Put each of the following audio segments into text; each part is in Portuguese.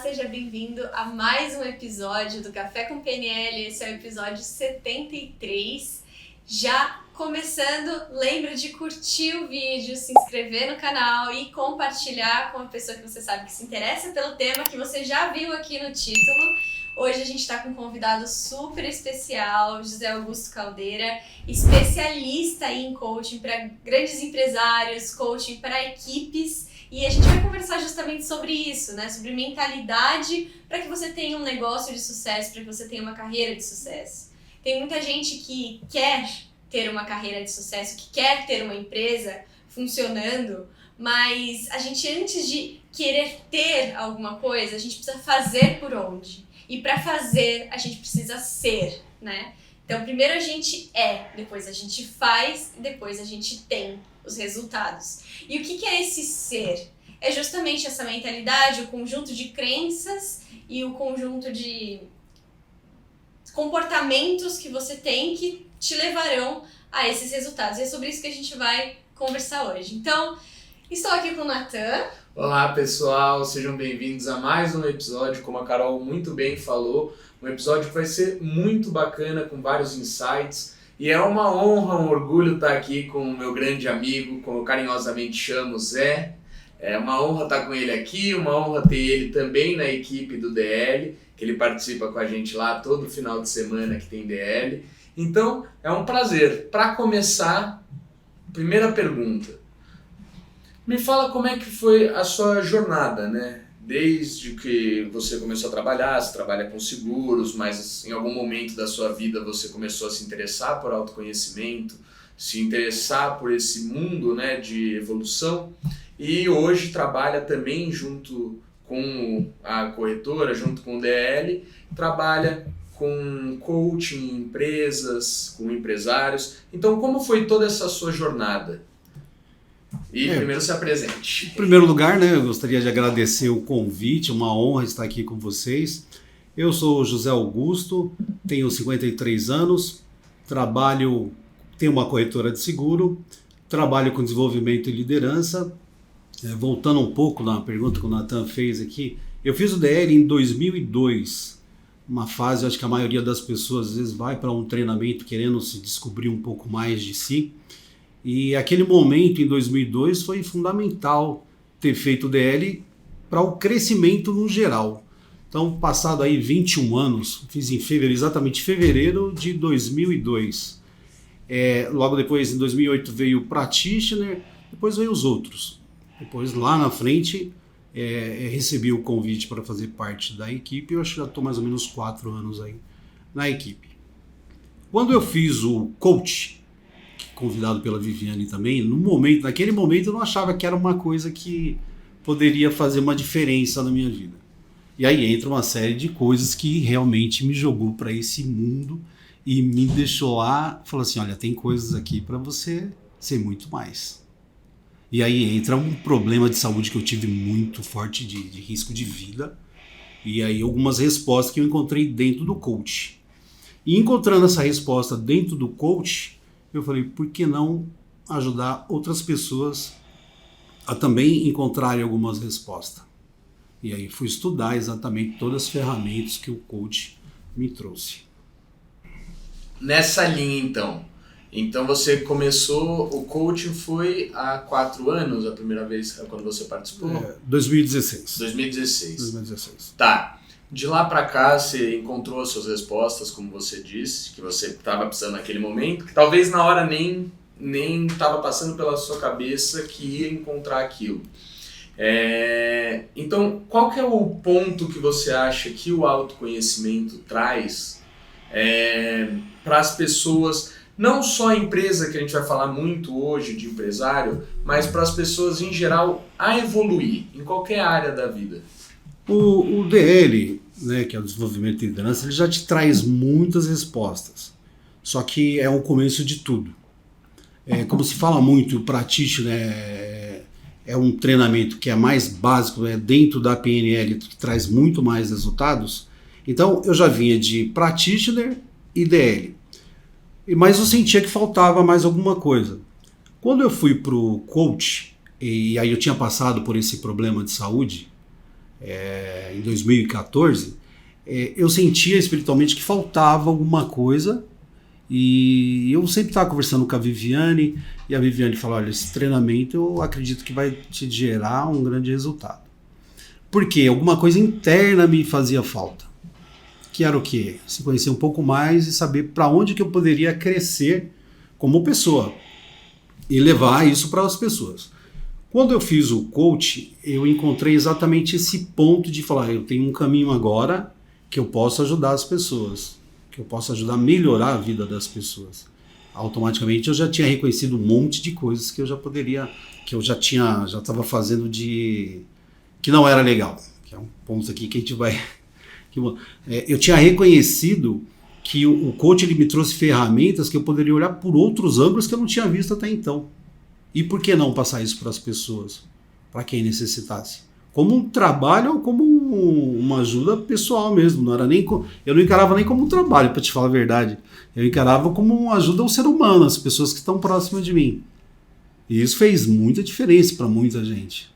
seja bem-vindo a mais um episódio do Café com PNL. Esse é o episódio 73. Já começando, lembra de curtir o vídeo, se inscrever no canal e compartilhar com uma pessoa que você sabe que se interessa pelo tema que você já viu aqui no título. Hoje a gente está com um convidado super especial, José Augusto Caldeira, especialista em coaching para grandes empresários, coaching para equipes. E a gente vai conversar justamente sobre isso, né? Sobre mentalidade para que você tenha um negócio de sucesso, para que você tenha uma carreira de sucesso. Tem muita gente que quer ter uma carreira de sucesso, que quer ter uma empresa funcionando, mas a gente, antes de querer ter alguma coisa, a gente precisa fazer por onde. E para fazer, a gente precisa ser, né? Então, primeiro a gente é, depois a gente faz, e depois a gente tem os resultados. E o que é esse ser? É justamente essa mentalidade, o conjunto de crenças e o conjunto de comportamentos que você tem que te levarão a esses resultados. E é sobre isso que a gente vai conversar hoje. Então, estou aqui com o Natan. Olá pessoal, sejam bem-vindos a mais um episódio, como a Carol muito bem falou, um episódio que vai ser muito bacana, com vários insights, e é uma honra, um orgulho estar aqui com o meu grande amigo, como eu carinhosamente chamo, Zé. É uma honra estar com ele aqui, uma honra ter ele também na equipe do DL, que ele participa com a gente lá todo final de semana que tem DL. Então, é um prazer. Para começar, primeira pergunta. Me fala como é que foi a sua jornada, né? Desde que você começou a trabalhar, você trabalha com seguros, mas em algum momento da sua vida você começou a se interessar por autoconhecimento, se interessar por esse mundo, né, de evolução, e hoje trabalha também junto com a corretora, junto com o DL, trabalha com coaching em empresas, com empresários. Então, como foi toda essa sua jornada? E primeiro se apresente. Em primeiro lugar, né, eu gostaria de agradecer o convite, uma honra estar aqui com vocês. Eu sou José Augusto, tenho 53 anos, tenho uma corretora de seguro, trabalho com desenvolvimento e liderança. Voltando um pouco na pergunta que o Natan fez aqui, eu fiz o DL em 2002, uma fase, acho que a maioria das pessoas às vezes vai para um treinamento querendo se descobrir um pouco mais de si. E aquele momento, em 2002, foi fundamental ter feito o DL para o crescimento no geral. Então, passado aí 21 anos, fiz em fevereiro, exatamente fevereiro de 2002. Logo depois, em 2008, veio o Practitioner, depois veio os outros. Depois, lá na frente, recebi o convite para fazer parte da equipe. Eu acho que já estou mais ou menos 4 anos aí na equipe. Quando eu fiz o coach, convidado pela Viviane também, naquele momento eu não achava que era uma coisa que poderia fazer uma diferença na minha vida. E aí entra uma série de coisas que realmente me jogou para esse mundo e me deixou lá, falou assim, olha, tem coisas aqui para você ser muito mais. E aí entra um problema de saúde que eu tive muito forte, de risco de vida, e aí algumas respostas que eu encontrei dentro do coach. E encontrando essa resposta dentro do coach, eu falei, por que não ajudar outras pessoas a também encontrarem algumas respostas? E aí fui estudar exatamente todas as ferramentas que o coach me trouxe. Nessa linha, então você começou, o coaching foi há 4 anos, a primeira vez quando você participou? 2016. 2016. Tá. De lá para cá, você encontrou as suas respostas, como você disse, que você estava precisando naquele momento, que talvez na hora nem estava passando pela sua cabeça que ia encontrar aquilo. Então, qual que é o ponto que você acha que o autoconhecimento traz para as pessoas, não só a empresa, que a gente vai falar muito hoje de empresário, mas para as pessoas em geral a evoluir em qualquer área da vida? O DL, né, que é o desenvolvimento de liderança, ele já te traz muitas respostas. Só que é um começo de tudo. Como se fala muito, o Practitioner é um treinamento que é mais básico, dentro da PNL, que traz muito mais resultados. Então eu já vinha de Practitioner e DL. Mas eu sentia que faltava mais alguma coisa. Quando eu fui para o coach, e aí eu tinha passado por esse problema de saúde, em 2014, eu sentia espiritualmente que faltava alguma coisa. E eu sempre estava conversando com a Viviane, e a Viviane falou, olha, esse treinamento eu acredito que vai te gerar um grande resultado. Porque alguma coisa interna me fazia falta. Que era o quê? Se conhecer um pouco mais e saber para onde que eu poderia crescer como pessoa. E levar isso para as pessoas. Quando eu fiz o coach, eu encontrei exatamente esse ponto de falar, eu tenho um caminho agora que eu posso ajudar as pessoas. Que eu posso ajudar a melhorar a vida das pessoas. Automaticamente eu já tinha reconhecido um monte de coisas que eu já poderia, que eu já estava fazendo que não era legal. Que é um ponto aqui que a gente vai... eu tinha reconhecido que o coach ele me trouxe ferramentas que eu poderia olhar por outros ângulos que eu não tinha visto até então. E por que não passar isso para as pessoas? Para quem necessitasse. Como um trabalho ou como uma ajuda pessoal mesmo. Eu não encarava nem como um trabalho, para te falar a verdade. Eu encarava como uma ajuda ao ser humano, às pessoas que estão próximas de mim. E isso fez muita diferença para muita gente.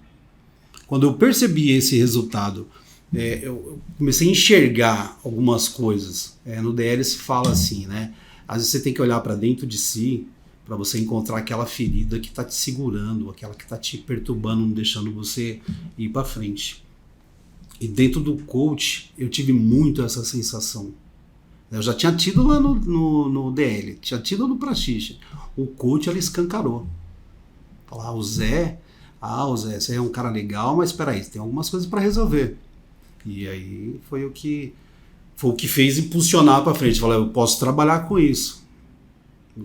Quando eu percebi esse resultado, eu comecei a enxergar algumas coisas. No DL se fala assim, né? Às vezes você tem que olhar para dentro de si para você encontrar aquela ferida que está te segurando, aquela que está te perturbando, não deixando você ir para frente. E dentro do coach, eu tive muito essa sensação. Eu já tinha tido lá no DL, tinha tido no Praxixa. O coach, ela escancarou. Falar, o Zé, você é um cara legal, mas espera aí, tem algumas coisas para resolver. E aí foi o que fez impulsionar para frente. Falar, eu posso trabalhar com isso.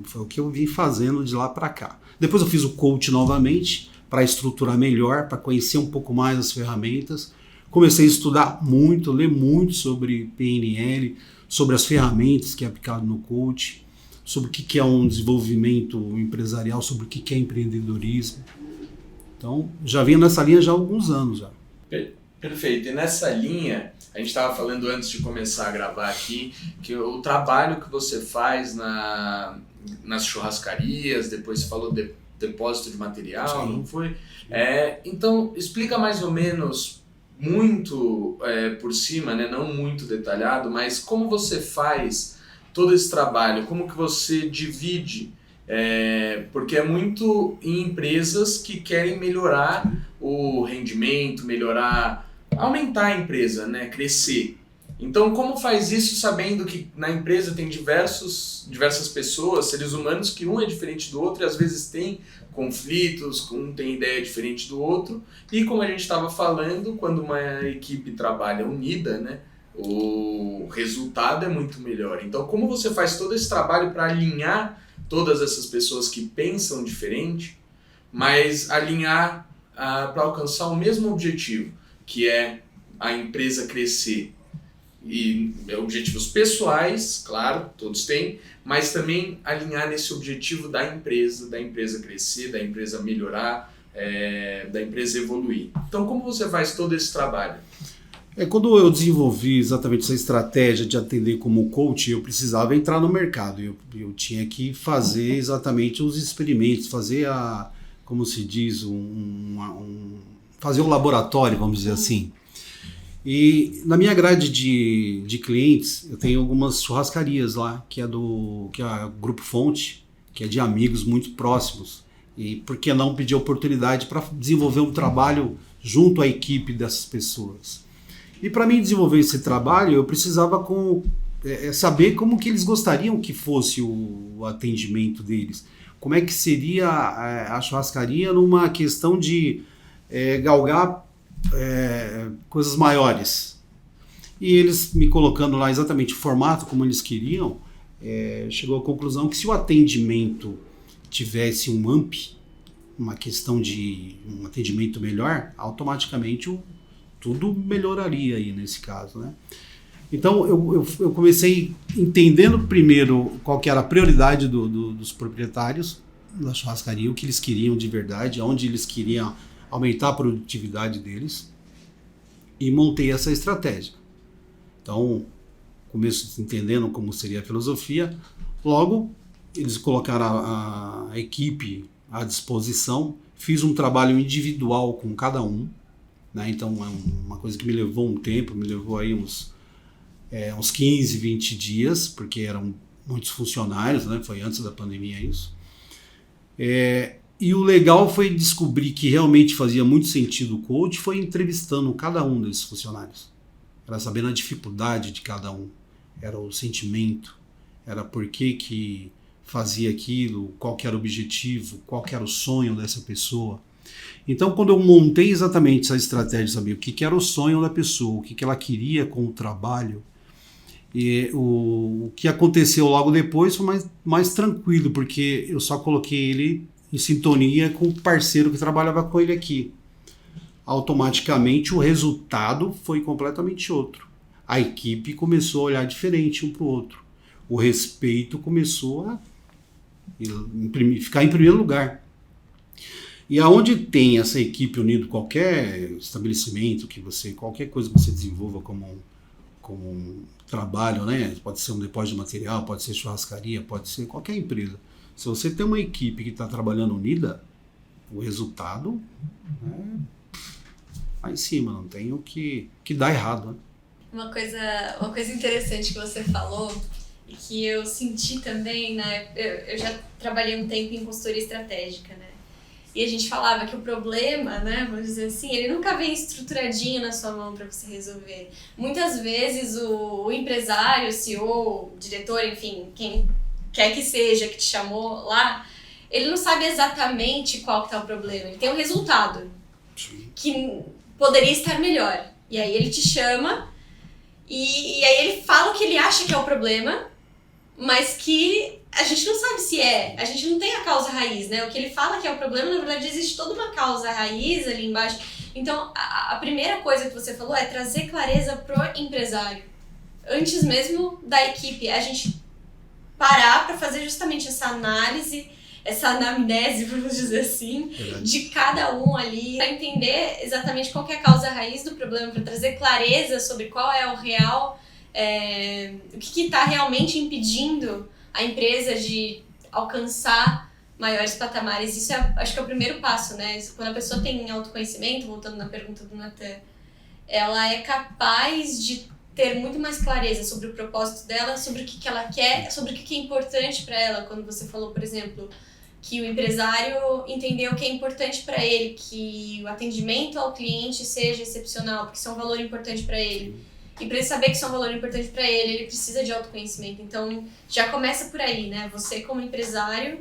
Foi o que eu vim fazendo de lá para cá. Depois eu fiz o coach novamente para estruturar melhor, para conhecer um pouco mais as ferramentas. Comecei a estudar muito, ler muito sobre PNL, sobre as ferramentas que é aplicado no coach, sobre o que é um desenvolvimento empresarial, sobre o que é empreendedorismo. Então, já venho nessa linha já há alguns anos. Já. Perfeito. E nessa linha, a gente estava falando antes de começar a gravar aqui, que o trabalho que você faz nas churrascarias, depois você falou de depósito de material, Sim. Não foi? Então, explica mais ou menos, muito por cima, né? Não muito detalhado, mas como você faz todo esse trabalho, como que você divide, porque é muito em empresas que querem melhorar o rendimento, aumentar a empresa, né? Crescer. Então, como faz isso sabendo que na empresa tem diversas pessoas, seres humanos, que um é diferente do outro e às vezes tem conflitos, um tem ideia diferente do outro. E como a gente estava falando, quando uma equipe trabalha unida, né, o resultado é muito melhor. Então, como você faz todo esse trabalho para alinhar todas essas pessoas que pensam diferente, mas alinhar para alcançar o mesmo objetivo, que é a empresa crescer? E objetivos pessoais, claro, todos têm, mas também alinhar nesse objetivo da empresa crescer, da empresa melhorar, da empresa evoluir. Então, como você faz todo esse trabalho? Quando eu desenvolvi exatamente essa estratégia de atender como coach, eu precisava entrar no mercado. Eu tinha que fazer exatamente os experimentos, fazer como se diz, fazer um laboratório, vamos dizer assim. E na minha grade de clientes, eu tenho algumas churrascarias lá, que é o Grupo Fonte, que é de amigos muito próximos. E por que não pedir oportunidade para desenvolver um trabalho junto à equipe dessas pessoas? E para mim desenvolver esse trabalho, eu precisava saber como que eles gostariam que fosse o atendimento deles. Como é que seria a churrascaria numa questão de galgar coisas maiores. E eles me colocando lá exatamente o formato como eles queriam, chegou à conclusão que se o atendimento tivesse um AMP, uma questão de um atendimento melhor, automaticamente tudo melhoraria aí nesse caso, né? Então eu comecei entendendo primeiro qual que era a prioridade dos proprietários da churrascaria, o que eles queriam de verdade, onde eles queriam aumentar a produtividade deles, e montei essa estratégia. Então, começo entendendo como seria a filosofia, logo eles colocaram a equipe à disposição, fiz um trabalho individual com cada um, né? Então é uma coisa que me levou um tempo, me levou aí uns 15, 20 dias, porque eram muitos funcionários, né? Foi antes da pandemia isso. E o legal foi descobrir que realmente fazia muito sentido o coach, foi entrevistando cada um desses funcionários. Era sabendo a dificuldade de cada um, era o sentimento, era por que fazia aquilo, qual que era o objetivo, qual que era o sonho dessa pessoa. Então, quando eu montei exatamente essa estratégia de saber o que era o sonho da pessoa, o que ela queria com o trabalho, e o que aconteceu logo depois foi mais tranquilo, porque eu só coloquei ele em sintonia com o parceiro que trabalhava com ele aqui. Automaticamente o resultado foi completamente outro. A equipe começou a olhar diferente um para o outro. O respeito começou a ficar em primeiro lugar. E aonde tem essa equipe unida, qualquer estabelecimento qualquer coisa que você desenvolva como um trabalho, né? Pode ser um depósito de material, pode ser churrascaria, pode ser qualquer empresa. Se você tem uma equipe que está trabalhando unida, o resultado lá em cima, não tem o que dar errado, né? Uma coisa interessante que você falou e que eu senti também, né? Eu já trabalhei um tempo em consultoria estratégica, né? E a gente falava que o problema, né, vamos dizer assim, ele nunca vem estruturadinho na sua mão para você resolver. Muitas vezes o empresário, o CEO, o diretor, enfim, quem quer que seja que te chamou lá, ele não sabe exatamente qual que tá o problema. Ele tem um resultado que poderia estar melhor. E aí ele te chama e aí ele fala o que ele acha que é o problema, mas que a gente não sabe se é. A gente não tem a causa raiz, né? O que ele fala que é o problema, na verdade, existe toda uma causa raiz ali embaixo. Então, a primeira coisa que você falou é trazer clareza pro empresário. Antes mesmo da equipe, a gente parar para fazer justamente essa análise, essa anamnese, vamos dizer assim, de cada um ali, para entender exatamente qual que é a causa raiz do problema, para trazer clareza sobre qual é o real, o que está realmente impedindo a empresa de alcançar maiores patamares. Isso acho que é o primeiro passo, né? Quando a pessoa tem autoconhecimento, voltando na pergunta do Nathan, ela é capaz de ter muito mais clareza sobre o propósito dela, sobre o que ela quer, sobre o que é importante para ela. Quando você falou, por exemplo, que o empresário entendeu o que é importante para ele, que o atendimento ao cliente seja excepcional, porque isso é um valor importante para ele. E para ele saber que isso é um valor importante para ele, ele precisa de autoconhecimento. Então, já começa por aí, né? Você, como empresário,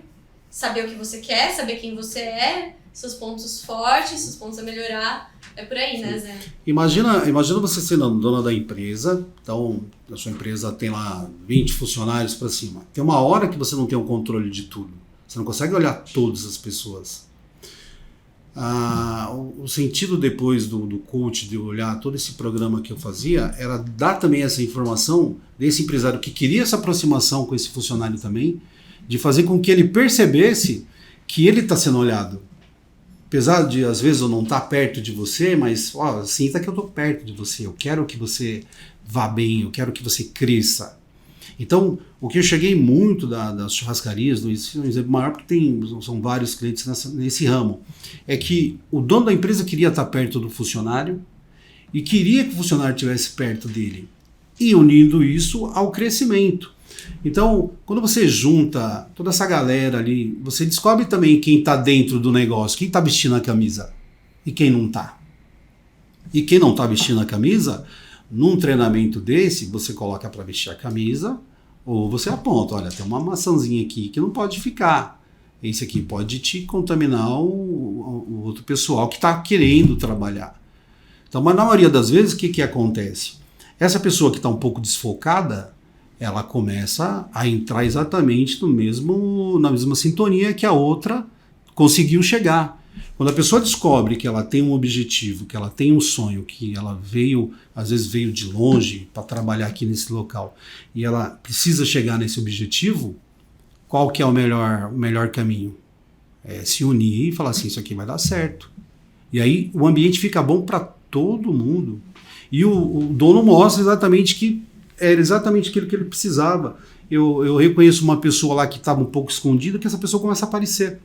saber o que você quer, saber quem você é, seus pontos fortes, seus pontos a melhorar. É por aí, né, Zé? Imagina você sendo dona da empresa. Então, a sua empresa tem lá 20 funcionários para cima. Tem uma hora que você não tem o controle de tudo. Você não consegue olhar todas as pessoas. O sentido depois do coach, de olhar todo esse programa que eu fazia, era dar também essa informação desse empresário que queria essa aproximação com esse funcionário também, de fazer com que ele percebesse que ele está sendo olhado. Apesar de, às vezes, eu não estar perto de você, mas sinta que eu estou perto de você, eu quero que você vá bem, eu quero que você cresça. Então, o que eu cheguei muito das churrascarias, isso é um exemplo maior porque são vários clientes nesse ramo, é que o dono da empresa queria estar perto do funcionário e queria que o funcionário estivesse perto dele, e unindo isso ao crescimento. Então, quando você junta toda essa galera ali, você descobre também quem está dentro do negócio, quem está vestindo a camisa e quem não está. E quem não está vestindo a camisa, num treinamento desse, você coloca para vestir a camisa, ou você aponta, olha, tem uma maçãzinha aqui que não pode ficar. Esse aqui pode te contaminar o outro pessoal que está querendo trabalhar. Então, mas na maioria das vezes, o que acontece? Essa pessoa que está um pouco desfocada, ela começa a entrar exatamente na mesma sintonia que a outra conseguiu chegar. Quando a pessoa descobre que ela tem um objetivo, que ela tem um sonho, que ela às vezes veio de longe para trabalhar aqui nesse local, e ela precisa chegar nesse objetivo, qual que é o melhor caminho? É se unir e falar assim, isso aqui vai dar certo. E aí o ambiente fica bom para todo mundo. E o dono mostra exatamente que era exatamente aquilo que ele precisava. Eu reconheço uma pessoa lá que estava um pouco escondida, que essa pessoa começa a aparecer.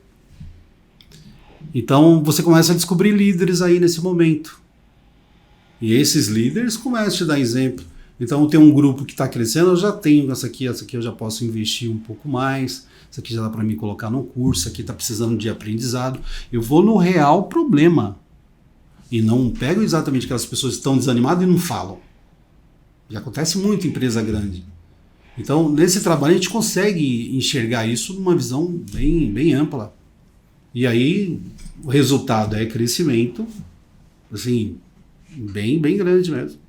Então você começa a descobrir líderes aí nesse momento. E esses líderes começam a te dar exemplo. Então tem um grupo que está crescendo, eu já tenho essa aqui eu já posso investir um pouco mais, essa aqui já dá para mim colocar no curso, essa aqui está precisando de aprendizado. Eu vou no real problema. E não pego exatamente aquelas pessoas que estão desanimadas e não falam. Já acontece muito em empresa grande. Então, nesse trabalho, a gente consegue enxergar isso numa visão bem, bem ampla. E aí, o resultado é crescimento, assim, bem, bem grande mesmo.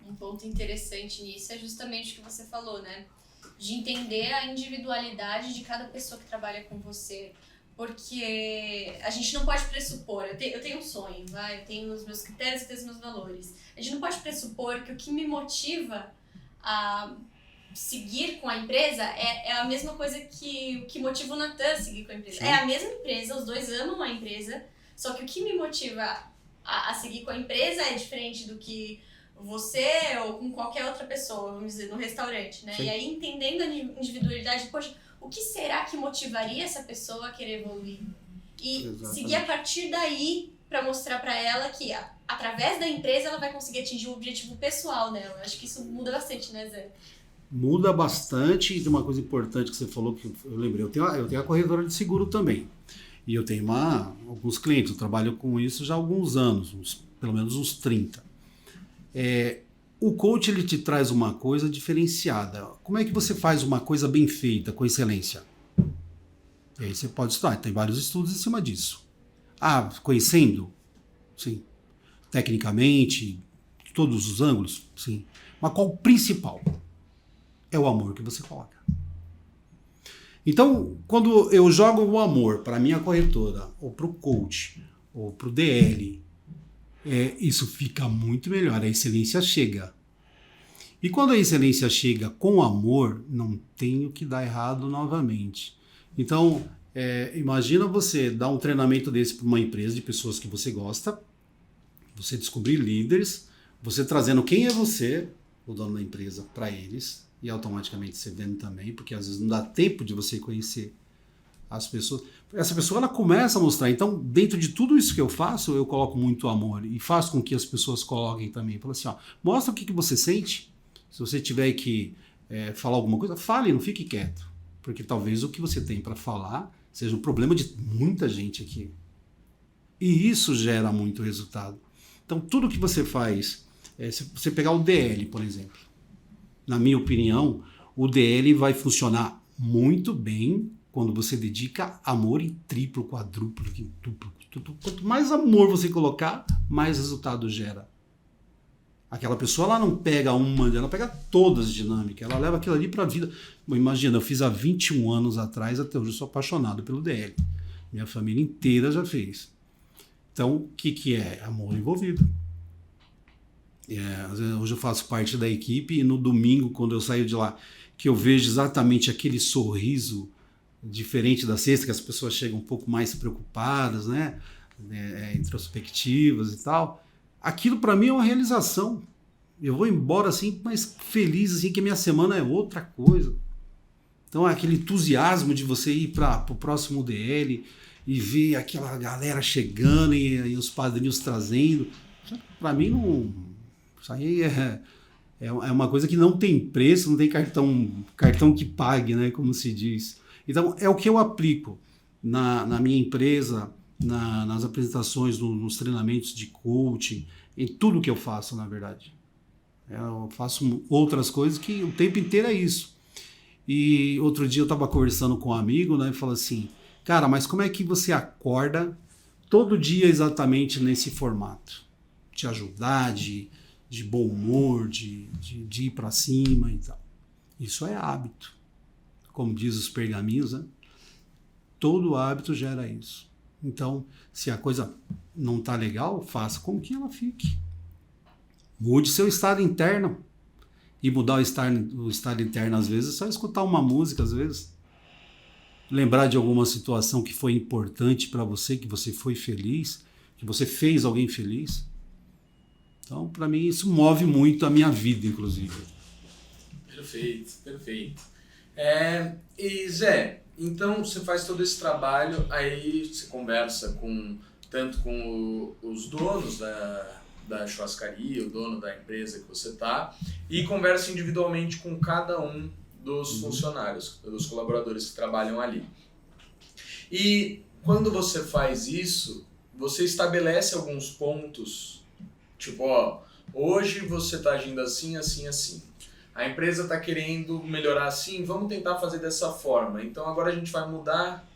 Um ponto interessante nisso é justamente o que você falou, né? De entender a individualidade de cada pessoa que trabalha com você. Porque a gente não pode pressupor, eu tenho um sonho, eu tenho os meus critérios e tenho os meus valores. A gente não pode pressupor que o que me motiva a seguir com a empresa é a mesma coisa que o que motiva o Natan a seguir com a empresa. Sim. É a mesma empresa, os dois amam a empresa, só que o que me motiva a seguir com a empresa é diferente do que você ou com qualquer outra pessoa, vamos dizer, no restaurante, né? Sim. E aí, entendendo a individualidade, poxa, o que será que motivaria essa pessoa a querer evoluir? E exatamente. Seguir a partir daí para mostrar para ela que através da empresa ela vai conseguir atingir o objetivo pessoal dela. Acho que isso muda bastante, né, Zé? Muda bastante. E tem uma coisa importante que você falou que eu lembrei. Eu tenho a corretora de seguro também. E eu tenho alguns clientes. Eu trabalho com isso já há alguns anos, pelo menos uns 30. O coach ele te traz uma coisa diferenciada. Como é que você faz uma coisa bem feita, com excelência? E aí você pode estudar. Tem vários estudos em cima disso. Conhecendo? Sim. Tecnicamente, todos os ângulos? Sim. Mas qual o principal? É o amor que você coloca. Então, quando eu jogo o amor para a minha corretora, ou para o coach, ou para o DL, isso fica muito melhor. A excelência chega. E quando a excelência chega com amor, não tem o que dar errado novamente. Então, imagina você dar um treinamento desse para uma empresa de pessoas que você gosta, você descobrir líderes, você trazendo quem é você, o dono da empresa, para eles, e automaticamente você vendo também, porque às vezes não dá tempo de você conhecer as pessoas. Essa pessoa ela começa a mostrar. Então, dentro de tudo isso que eu faço, eu coloco muito amor e faço com que as pessoas coloquem também. Fala assim, mostra o que você sente. Se você tiver que falar alguma coisa, fale, não fique quieto. Porque talvez o que você tem para falar seja um problema de muita gente aqui. E isso gera muito resultado. Então, tudo que você faz, se você pegar o DL, por exemplo, na minha opinião, o DL vai funcionar muito bem quando você dedica amor em triplo, quadruplo, quintuplo. Quanto mais amor você colocar, mais resultado gera. Aquela pessoa ela não pega ela pega todas as dinâmicas, ela leva aquilo ali para a vida. Imagina, eu fiz há 21 anos atrás, até hoje eu sou apaixonado pelo DL. Minha família inteira já fez. Então, o que é? Amor envolvido. Hoje eu faço parte da equipe e no domingo, quando eu saio de lá, que eu vejo exatamente aquele sorriso diferente da sexta, que as pessoas chegam um pouco mais preocupadas, né? Introspectivas e tal. Aquilo para mim é uma realização. Eu vou embora assim, mas feliz, assim, que a minha semana é outra coisa. Então, aquele entusiasmo de você ir para o próximo DL e ver aquela galera chegando e os padrinhos trazendo. Para mim, não, isso aí é uma coisa que não tem preço, não tem cartão que pague, né, como se diz. Então, é o que eu aplico na minha empresa, nas apresentações, nos treinamentos de coaching, em tudo que eu faço, na verdade. Eu faço outras coisas que o tempo inteiro é isso. E outro dia eu estava conversando com um amigo, né, e falou assim, cara, mas como é que você acorda todo dia exatamente nesse formato? De ajudar, de bom humor, de ir para cima e tal. Isso é hábito. Como diz os pergaminhos, né? Todo hábito gera isso. Então, se a coisa não está legal, faça com que ela fique. Mude seu estado interno. E mudar o estado interno, às vezes, é só escutar uma música, às vezes. Lembrar de alguma situação que foi importante para você, que você foi feliz, que você fez alguém feliz. Então, para mim, isso move muito a minha vida, inclusive. Perfeito, perfeito. E Zé, então você faz todo esse trabalho, aí você conversa tanto com os donos da churrascaria, o dono da empresa que você está, e conversa individualmente com cada um dos funcionários, dos colaboradores que trabalham ali. E quando você faz isso, você estabelece alguns pontos, tipo, ó, hoje você está agindo assim, assim, assim. A empresa está querendo melhorar assim, vamos tentar fazer dessa forma. Então agora a gente vai mudar,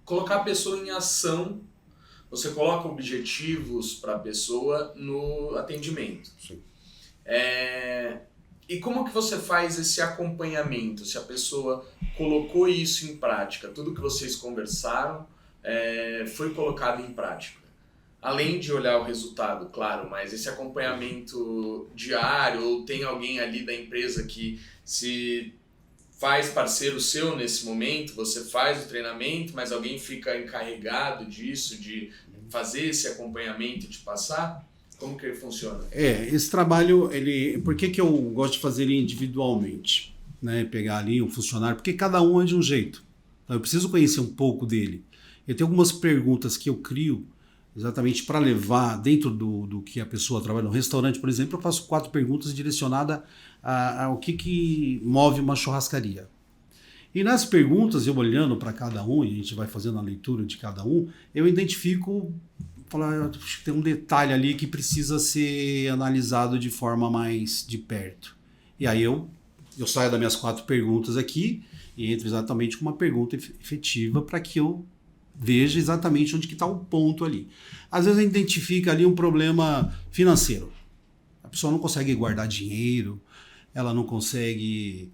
colocar a pessoa em ação. Você coloca objetivos para a pessoa no atendimento. Sim. E como que você faz esse acompanhamento? Se a pessoa colocou isso em prática, tudo que vocês conversaram foi colocado em prática. Além de olhar o resultado, claro, mas esse acompanhamento diário, ou tem alguém ali da empresa que se faz parceiro seu nesse momento, você faz o treinamento, mas alguém fica encarregado disso, de fazer esse acompanhamento e te passar? Como que ele funciona? Esse trabalho, por que eu gosto de fazer ele individualmente? Né? Pegar ali um funcionário, porque cada um é de um jeito. Então, eu preciso conhecer um pouco dele. Eu tenho algumas perguntas que eu crio exatamente para levar dentro do que a pessoa trabalha. No restaurante, por exemplo, eu faço 4 perguntas direcionadas ao que move uma churrascaria. E nas perguntas, eu olhando para cada um, e a gente vai fazendo a leitura de cada um, eu identifico, acho que tem um detalhe ali que precisa ser analisado de forma mais de perto. E aí eu saio das minhas 4 perguntas aqui e entro exatamente com uma pergunta efetiva para que eu veja exatamente onde que está o ponto ali. Às vezes a gente identifica ali um problema financeiro. A pessoa não consegue guardar dinheiro, ela não consegue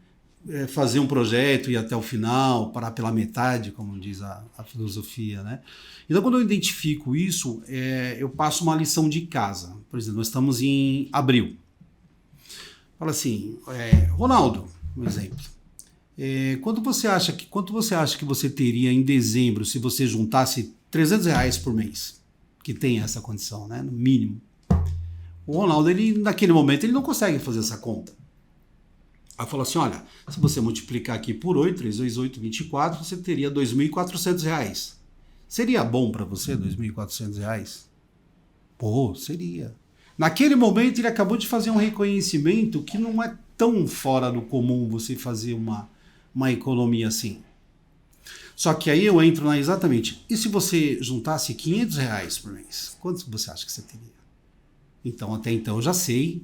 fazer um projeto e ir até o final, parar pela metade, como diz a filosofia, né? Então, quando eu identifico isso, eu passo uma lição de casa. Por exemplo, nós estamos em abril. Fala assim, Ronaldo, um exemplo. Quanto você acha que você teria em dezembro se você juntasse R$300 por mês? Que tem essa condição, né? No mínimo. O Ronaldo, naquele momento, ele não consegue fazer essa conta. Aí fala assim, olha, se você multiplicar aqui por 8, 3 vezes 8, 24, você teria R$2.400. Seria bom para você R$2.400? Pô, seria. Naquele momento ele acabou de fazer um reconhecimento que não é tão fora do comum você fazer uma economia assim. Só que aí eu entro exatamente, e se você juntasse R$500 por mês? Quanto você acha que você teria? Então, até então eu já sei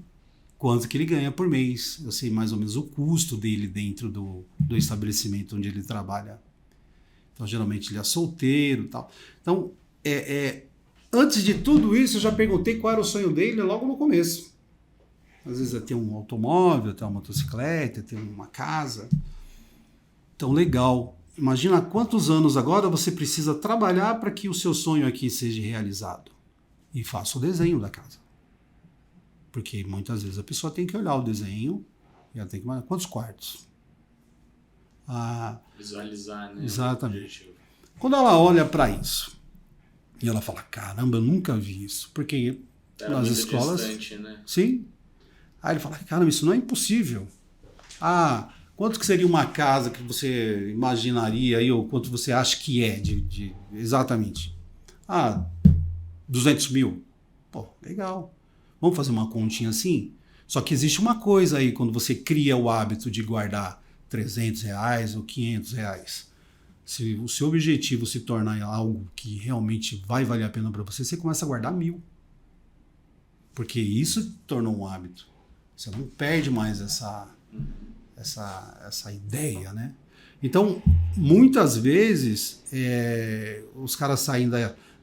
quanto que ele ganha por mês. Eu sei mais ou menos o custo dele dentro do estabelecimento onde ele trabalha. Então, geralmente ele é solteiro e tal. Então, antes de tudo isso, eu já perguntei qual era o sonho dele logo no começo. Às vezes é ter um automóvel, ter uma motocicleta, ter uma casa. Então, legal. Imagina quantos anos agora você precisa trabalhar para que o seu sonho aqui seja realizado. E faça o desenho da casa. Porque muitas vezes a pessoa tem que olhar o desenho e ela tem que... Quantos quartos? Visualizar, né? Exatamente. Quando ela olha para isso e ela fala, caramba, eu nunca vi isso. Porque era nas muito escolas... distante, né? Sim. Aí ele fala, caramba, isso não é impossível. Quanto que seria uma casa que você imaginaria aí, ou quanto você acha que é exatamente? 200 mil. Pô, legal. Vamos fazer uma continha assim? Só que existe uma coisa aí, quando você cria o hábito de guardar R$300 ou R$500. Se o seu objetivo se tornar algo que realmente vai valer a pena para você, você começa a guardar 1.000. Porque isso tornou um hábito. Você não perde mais essa ideia, né? Então, muitas vezes, os caras saem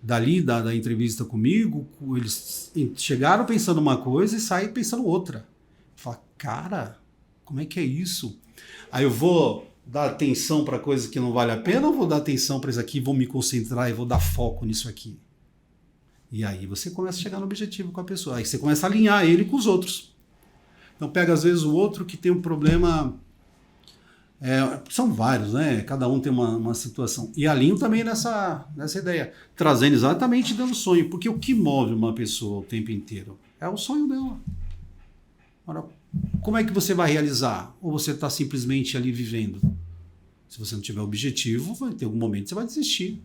dali da entrevista comigo, eles chegaram pensando uma coisa e saem pensando outra. Fala, cara, como é que é isso? Aí eu vou dar atenção para coisas que não vale a pena ou vou dar atenção para isso aqui, vou me concentrar e vou dar foco nisso aqui? E aí você começa a chegar no objetivo com a pessoa. Aí você começa a alinhar ele com os outros. Então pega às vezes o outro que tem um problema... são vários, né? Cada um tem uma situação. E alinho também nessa ideia, trazendo exatamente dentro do sonho, porque o que move uma pessoa o tempo inteiro é o sonho dela. Agora, como é que você vai realizar? Ou você está simplesmente ali vivendo? Se você não tiver objetivo, vai ter algum momento que você vai desistir.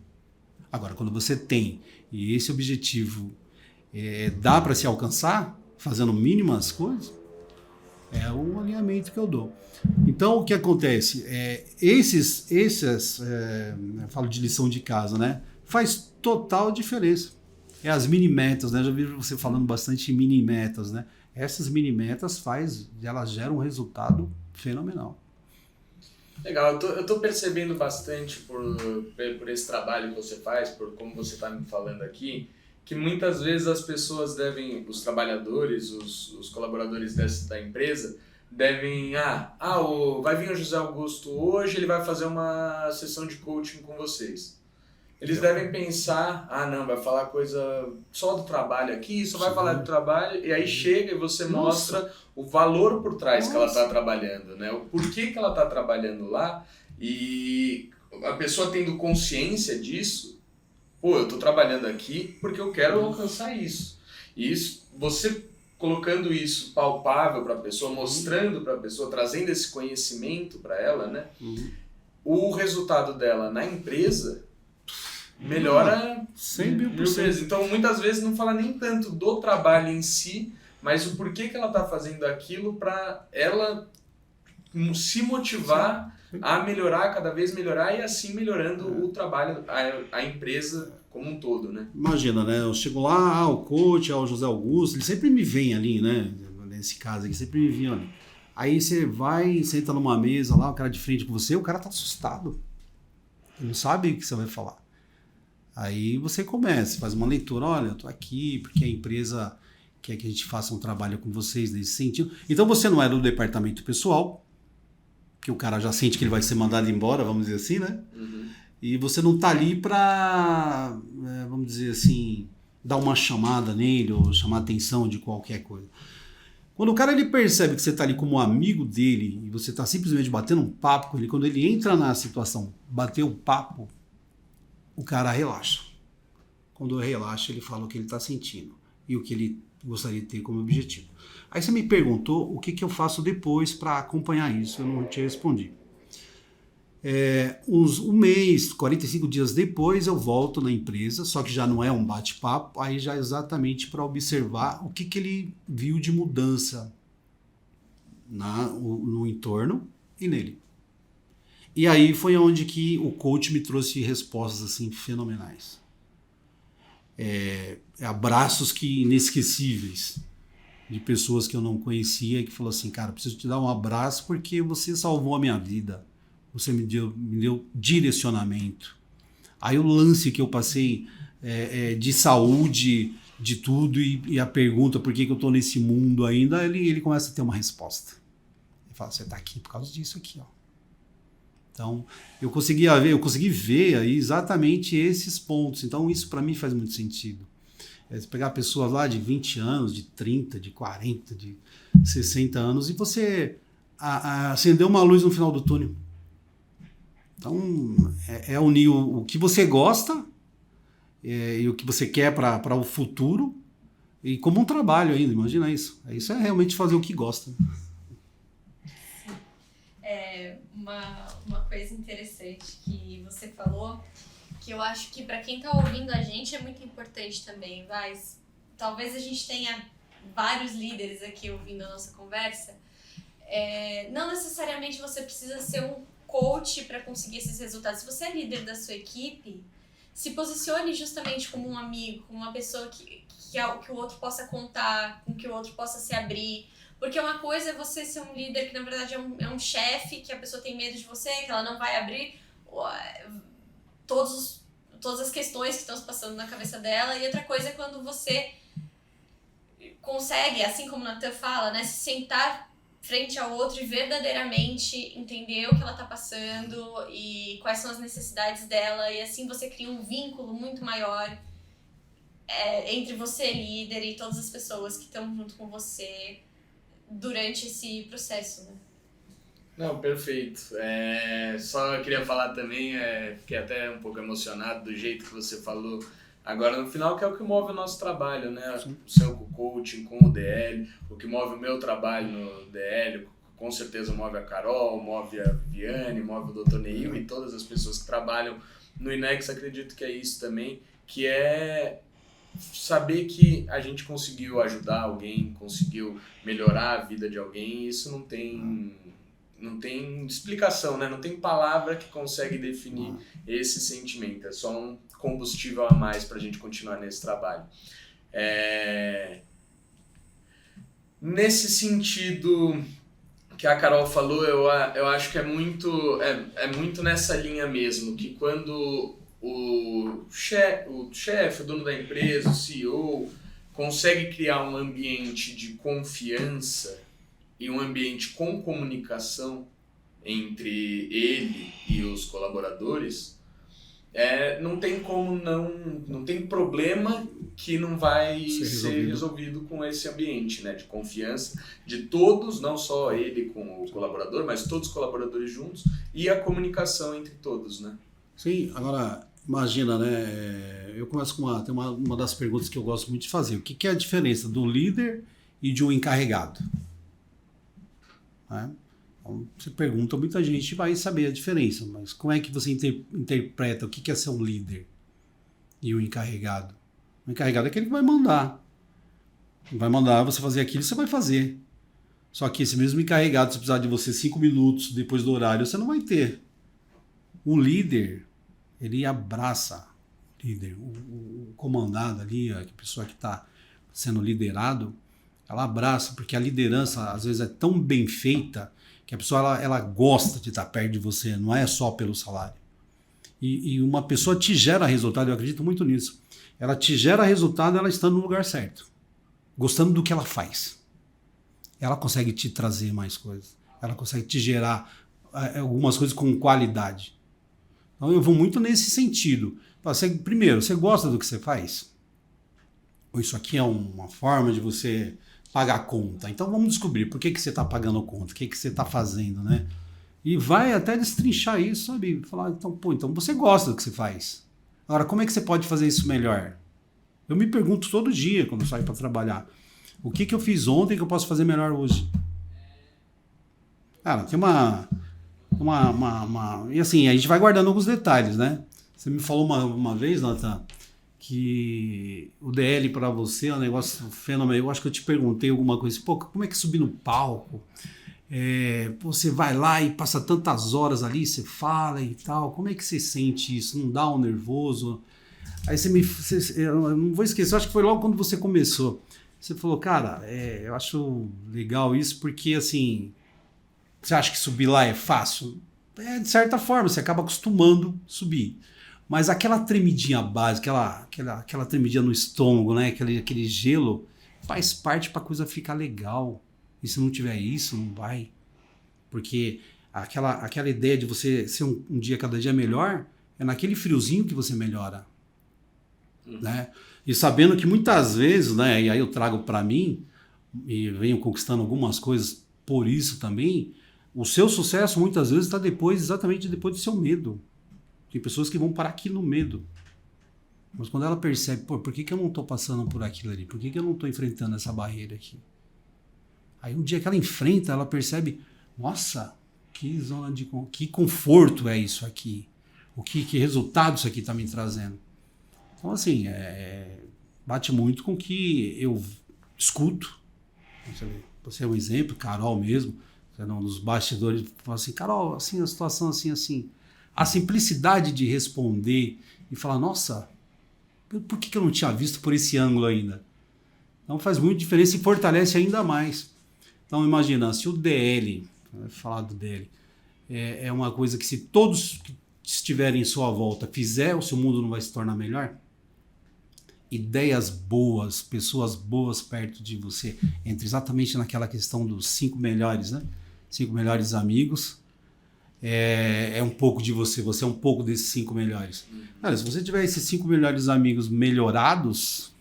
Agora, quando você tem, e esse objetivo dá para se alcançar fazendo mínimas coisas? É o alinhamento que eu dou. Então, o que acontece? Eu falo de lição de casa, né? Faz total diferença. É as mini-metas, né? Já vi você falando bastante de mini-metas, né? Essas mini-metas elas geram um resultado fenomenal. Legal, eu tô percebendo bastante por esse trabalho que você faz, por como você está me falando aqui, que muitas vezes as pessoas os trabalhadores, os colaboradores da empresa, devem, vai vir o José Augusto hoje, ele vai fazer uma sessão de coaching com vocês. Eles devem pensar, não, vai falar coisa só do trabalho aqui, só vai falar do trabalho, e aí chega e você mostra o valor por trás que ela está trabalhando, né? O porquê que ela está trabalhando lá, e a pessoa tendo consciência disso, eu estou trabalhando aqui porque eu quero alcançar isso. E isso, você colocando isso palpável para a pessoa, mostrando para a pessoa, trazendo esse conhecimento para ela, né? O resultado dela na empresa melhora 100.000 vezes. Então, muitas vezes não fala nem tanto do trabalho em si, mas o porquê que ela está fazendo aquilo para ela se motivar a melhorar, cada vez melhorar, e assim melhorando o trabalho, a empresa como um todo, né? Imagina, né? Eu chego lá, o coach, o José Augusto, ele sempre me vem ali, né? Nesse caso aqui, sempre me vem ali. Aí você vai, senta numa mesa lá, o cara de frente com você, o cara tá assustado. Ele não sabe o que você vai falar. Aí você começa, faz uma leitura, olha, eu tô aqui porque a empresa quer que a gente faça um trabalho com vocês nesse sentido. Então você não é do departamento pessoal, que o cara já sente que ele vai ser mandado embora, vamos dizer assim, né? E você não tá ali para, vamos dizer assim, dar uma chamada nele ou chamar a atenção de qualquer coisa. Quando o cara ele percebe que você tá ali como amigo dele e você tá simplesmente batendo um papo com ele, quando ele entra na situação, bater o papo, o cara relaxa. Quando relaxa, ele fala o que ele está sentindo e o que ele gostaria de ter como objetivo. Aí você me perguntou o que eu faço depois para acompanhar isso, eu não te respondi. Um mês, 45 dias depois, eu volto na empresa, só que já não é um bate-papo, aí já é exatamente para observar o que ele viu de mudança no entorno e nele. E aí foi onde que o coach me trouxe respostas assim fenomenais. Abraços inesquecíveis de pessoas que eu não conhecia, que falou assim, cara, preciso te dar um abraço porque você salvou a minha vida. Você me deu direcionamento. Aí o lance que eu passei de saúde, de tudo, e a pergunta por que eu estou nesse mundo ainda, ele começa a ter uma resposta. Ele fala, você está aqui por causa disso aqui, ó. Então, eu consegui ver aí exatamente esses pontos. Então, isso para mim faz muito sentido. Você pegar pessoas lá de 20 anos, de 30, de 40, de 60 anos e você acender uma luz no final do túnel. Então, unir o que você gosta e o que você quer para o futuro e como um trabalho ainda, imagina isso. Isso é realmente fazer o que gosta. Uma coisa interessante que você falou, que eu acho que para quem está ouvindo a gente é muito importante também, talvez a gente tenha vários líderes aqui ouvindo a nossa conversa, não necessariamente você precisa ser um coach para conseguir esses resultados. Se você é líder da sua equipe, se posicione justamente como um amigo, como uma pessoa que o outro possa contar, com que o outro possa se abrir. Porque uma coisa é você ser um líder que na verdade é um chefe, que a pessoa tem medo de você, que ela não vai abrir todas as questões que estão se passando na cabeça dela. E outra coisa é quando você consegue, assim como o Nathan fala, né, se sentar frente ao outro e verdadeiramente entender o que ela está passando e quais são as necessidades dela. E assim você cria um vínculo muito maior entre você, líder, e todas as pessoas que estão junto com você durante esse processo, né? Não, perfeito. Só queria falar também, fiquei até um pouco emocionado do jeito que você falou agora no final, que é o que move o nosso trabalho, né? O seu coaching com o DL, o que move o meu trabalho no DL, com certeza move a Carol, move a Viviane, move o Dr. Neil e todas as pessoas que trabalham no INEX, acredito que é isso também, que é saber que a gente conseguiu ajudar alguém, conseguiu melhorar a vida de alguém, isso não tem explicação, né? Não tem palavra que consegue definir esse sentimento. É só um combustível a mais para a gente continuar nesse trabalho. Nesse sentido que a Carol falou, eu acho que é muito nessa linha mesmo, que quando o chefe, o dono da empresa, o CEO, consegue criar um ambiente de confiança e um ambiente com comunicação entre ele e os colaboradores, não tem como não tem problema que não vai ser resolvido com esse ambiente, né, de confiança de todos, não só ele com o colaborador, mas todos os colaboradores juntos e a comunicação entre todos, né? Sim, agora imagina, né? Eu começo com tem uma das perguntas que eu gosto muito de fazer. O que é a diferença do líder e de um encarregado? Né? Então, você pergunta, muita gente vai saber a diferença, mas como é que você interpreta o que é ser um líder e um encarregado? O encarregado é aquele que vai mandar. Vai mandar você fazer aquilo, você vai fazer. Só que esse mesmo encarregado, se precisar de você 5 minutos depois do horário, você não vai ter. O líder, ele abraça o líder, o comandado ali, a pessoa que está sendo liderado, ela abraça, porque a liderança às vezes é tão bem feita que a pessoa ela gosta de estar perto de você, não é só pelo salário. E uma pessoa te gera resultado, eu acredito muito nisso. Ela te gera resultado ela estando no lugar certo, gostando do que ela faz. Ela consegue te trazer mais coisas, ela consegue te gerar algumas coisas com qualidade. Então eu vou muito nesse sentido. Primeiro, você gosta do que você faz? Ou isso aqui é uma forma de você pagar a conta? Então vamos descobrir por que você está pagando a conta, o que você está fazendo, né? E vai até destrinchar isso, sabe? Falar, então você gosta do que você faz. Agora, como é que você pode fazer isso melhor? Eu me pergunto todo dia quando eu saio para trabalhar. O que eu fiz ontem que eu posso fazer melhor hoje? Cara, tem E assim, a gente vai guardando alguns detalhes, né? Você me falou uma vez, Nathan, que o DL para você é um negócio fenomenal. Eu acho que eu te perguntei alguma coisa. Pô, como é que subir no palco? Você vai lá e passa tantas horas ali, você fala e tal. Como é que você sente isso? Não dá um nervoso? Aí eu não vou esquecer, acho que foi logo quando você começou. Você falou, cara, eu acho legal isso porque, assim, você acha que subir lá é fácil? De certa forma, você acaba acostumando a subir. Mas aquela tremidinha básica, aquela tremidinha no estômago, né? Aquele gelo, faz parte para a coisa ficar legal. E se não tiver isso, não vai. Porque aquela ideia de você ser um dia cada dia melhor, é naquele friozinho que você melhora. Né? E sabendo que muitas vezes, né, e aí eu trago para mim, e venho conquistando algumas coisas por isso também, o seu sucesso muitas vezes está exatamente depois do seu medo. Tem pessoas que vão parar aqui no medo. Mas quando ela percebe, por que eu não estou passando por aquilo ali? Por que eu não estou enfrentando essa barreira aqui? Aí um dia que ela enfrenta, ela percebe, nossa, que conforto é isso aqui? Que resultado isso aqui está me trazendo? Então, assim, bate muito com o que eu escuto. Você é um exemplo, Carol mesmo, você é um dos bastidores, fala assim, Carol, assim, a situação assim, assim. A simplicidade de responder e falar, nossa, por que eu não tinha visto por esse ângulo ainda? Então faz muita diferença e fortalece ainda mais. Então imagina, se o DL, falar do DL, é uma coisa que se todos que estiverem em sua volta fizer, o seu mundo não vai se tornar melhor? Ideias boas, pessoas boas perto de você, entra exatamente naquela questão dos 5 melhores, né? 5 melhores amigos, é um pouco de você é um pouco desses 5 melhores. Cara, se você tiver esses 5 melhores amigos melhorados,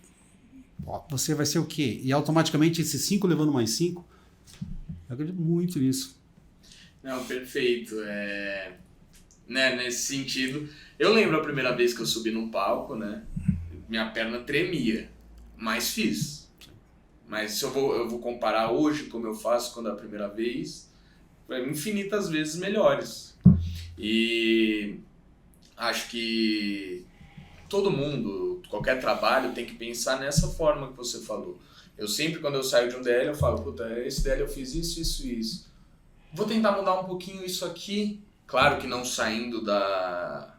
você vai ser o quê? E automaticamente esses 5 levando mais 5, eu acredito muito nisso. Não, perfeito. Né, nesse sentido, eu lembro a primeira vez que eu subi num palco, né? Minha perna tremia, mas fiz. Mas se eu vou comparar hoje como eu faço quando é a primeira vez, infinitas vezes melhores. E acho que todo mundo qualquer trabalho tem que pensar nessa forma que você falou. Eu sempre, quando eu saio de um DL, eu falo, puta, esse DL eu fiz isso, isso e isso. Vou tentar mudar um pouquinho isso aqui. Claro que não saindo da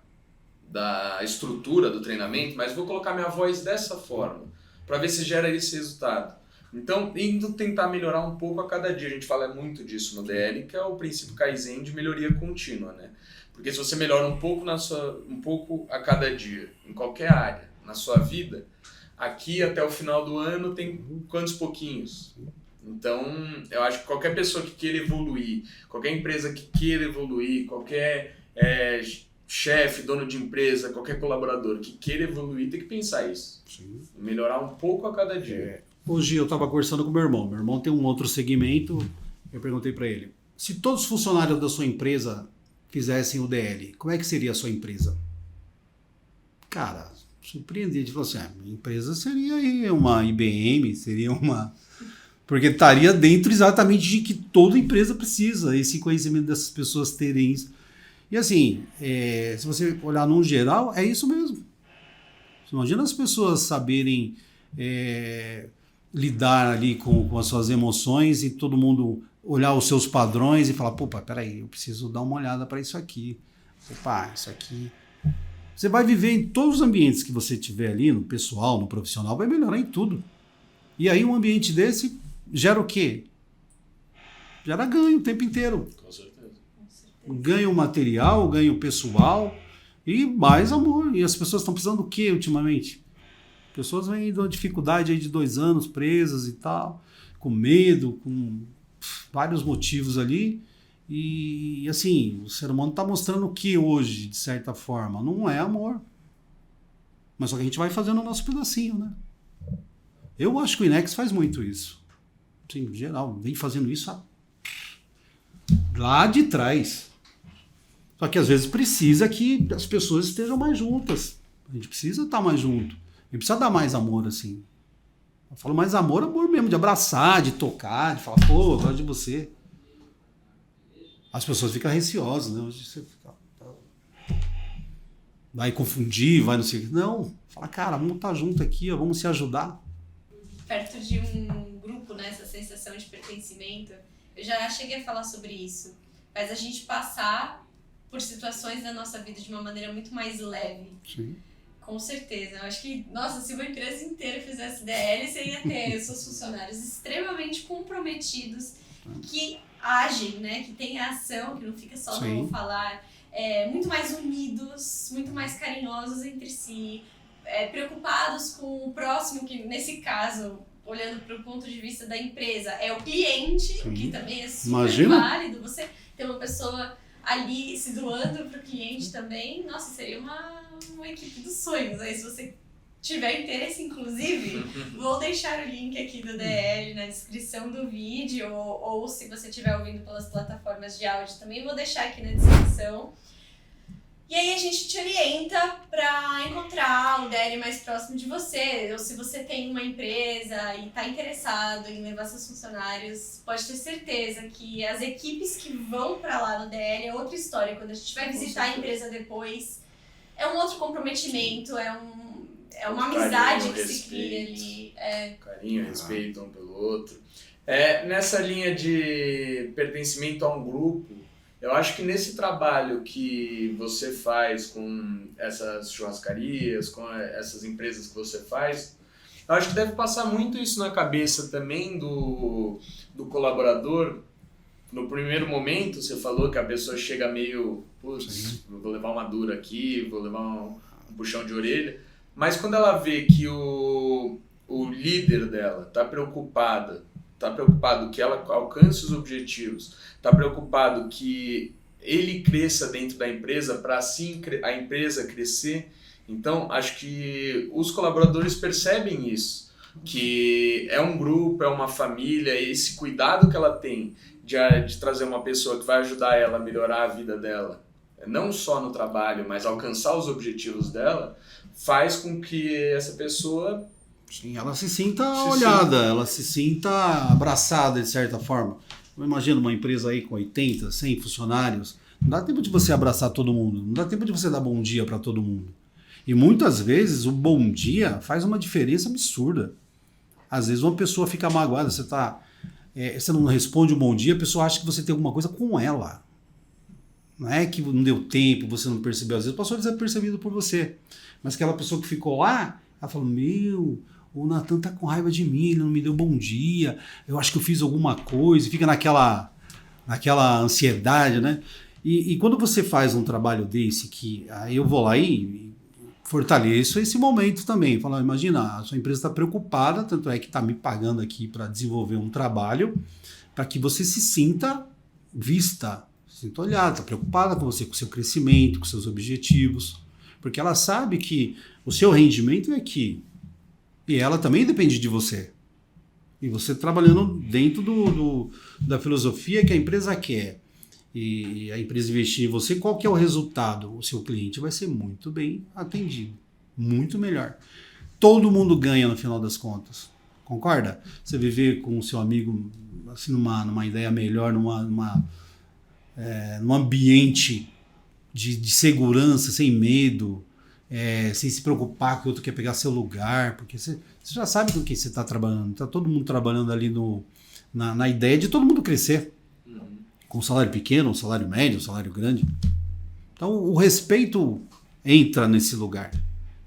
estrutura do treinamento, mas vou colocar minha voz dessa forma, para ver se gera esse resultado. Então, indo tentar melhorar um pouco a cada dia. A gente fala muito disso no DL, que é o princípio Kaizen de melhoria contínua, né? Porque se você melhora um pouco a cada dia, em qualquer área, na sua vida, aqui até o final do ano tem quantos pouquinhos? Então, eu acho que qualquer pessoa que queira evoluir, qualquer empresa que queira evoluir, qualquer chefe, dono de empresa, qualquer colaborador que queira evoluir, tem que pensar isso. Sim. Melhorar um pouco a cada dia. Hoje eu estava conversando com meu irmão. Meu irmão tem um outro segmento. Eu perguntei para ele, se todos os funcionários da sua empresa fizessem o DL, como é que seria a sua empresa? Cara, surpreendido. Ele falou assim, minha empresa seria aí uma IBM, seria uma... Porque estaria dentro exatamente de que toda empresa precisa, esse conhecimento dessas pessoas terem isso. E assim, se você olhar num geral, é isso mesmo. Você imagina as pessoas saberem lidar ali com as suas emoções e todo mundo olhar os seus padrões e falar, pô, peraí, eu preciso dar uma olhada para isso aqui. Opa, isso aqui... Você vai viver em todos os ambientes que você tiver ali, no pessoal, no profissional, vai melhorar em tudo. E aí um ambiente desse gera o quê? Gera ganho o tempo inteiro. Com certeza. Ganho material, ganho pessoal e mais amor. E as pessoas estão precisando do quê ultimamente? Pessoas vêm de uma dificuldade aí de 2 anos presas e tal, com medo, com vários motivos ali. E assim, o ser humano está mostrando o que hoje, de certa forma? Não é amor. Mas só que a gente vai fazendo o nosso pedacinho, né? Eu acho que o INEX faz muito isso. Sim, em geral, vem fazendo isso lá de trás. Só que às vezes precisa que as pessoas estejam mais juntas. A gente precisa estar mais junto. A gente precisa dar mais amor, assim. Eu falo mais amor, amor mesmo, de abraçar, de tocar, de falar, pô, eu gosto de você. As pessoas ficam receosas, né? Hoje você fica... vai confundir, vai não sei o que. Não, fala, cara, vamos estar junto aqui, ó, vamos se ajudar. Perto de um grupo, né, essa sensação de pertencimento, eu já cheguei a falar sobre isso. Faz a gente passar por situações da nossa vida de uma maneira muito mais leve. Sim. Com certeza. Eu acho que, nossa, se uma empresa inteira fizesse DL, você ia ter os seus funcionários extremamente comprometidos, que agem, né, que tem ação, que não fica só no falar, muito mais unidos, muito mais carinhosos entre si, preocupados com o próximo, que nesse caso, olhando para o ponto de vista da empresa, é o cliente, o que também é super válido. Você ter uma pessoa ali se doando para o cliente também, nossa, seria uma equipe dos sonhos. Aí se você tiver interesse, inclusive, vou deixar o link aqui do DL na descrição do vídeo, ou se você estiver ouvindo pelas plataformas de áudio também, vou deixar aqui na descrição. E aí a gente te orienta para encontrar o DL mais próximo de você, ou se você tem uma empresa e está interessado em levar seus funcionários, pode ter certeza que as equipes que vão para lá no DL é outra história. Quando a gente vai visitar a empresa depois, é um outro comprometimento, é uma amizade que se cria ali. Carinho, respeito um pelo outro. Nessa linha de pertencimento a um grupo, eu acho que nesse trabalho que você faz com essas churrascarias, com essas empresas que você faz, eu acho que deve passar muito isso na cabeça também do colaborador. No primeiro momento, você falou que a pessoa chega meio, putz, vou levar uma dura aqui, vou levar um puxão de orelha. Mas quando ela vê que o líder dela está preocupado que ela alcance os objetivos, está preocupado que ele cresça dentro da empresa para assim a empresa crescer, então acho que os colaboradores percebem isso, que é um grupo, é uma família, esse cuidado que ela tem de trazer uma pessoa que vai ajudar ela a melhorar a vida dela, não só no trabalho, mas alcançar os objetivos dela, faz com que essa pessoa... Sim, ela se sinta olhada, ela se sinta abraçada de certa forma. Imagina uma empresa aí com 80, 100 funcionários, não dá tempo de você abraçar todo mundo, não dá tempo de você dar bom dia para todo mundo. E muitas vezes o bom dia faz uma diferença absurda. Às vezes uma pessoa fica magoada, você não responde um bom dia, a pessoa acha que você tem alguma coisa com ela. Não é que não deu tempo, você não percebeu, às vezes passou desapercebido por você. Mas aquela pessoa que ficou lá, ela falou, o Natan tá com raiva de mim, ele não me deu bom dia, eu acho que eu fiz alguma coisa, e fica naquela ansiedade, né? E quando você faz um trabalho desse, que aí eu vou lá e fortaleço esse momento também. Falo, imagina, a sua empresa está preocupada, tanto é que está me pagando aqui para desenvolver um trabalho, para que você se sinta vista, se sinta olhada, está preocupada com você, com o seu crescimento, com seus objetivos, porque ela sabe que o seu rendimento é aqui, e ela também depende de você. E você trabalhando dentro da filosofia que a empresa quer, e a empresa investir em você, qual que é o resultado? O seu cliente vai ser muito bem atendido, muito melhor. Todo mundo ganha no final das contas, concorda? Você viver com o seu amigo assim, numa ideia melhor, num ambiente de segurança, sem medo, sem se preocupar que o outro quer pegar seu lugar, porque você já sabe com quem você está trabalhando. Está todo mundo trabalhando ali na ideia de todo mundo crescer. Com um salário pequeno, um salário médio, um salário grande. Então o respeito entra nesse lugar.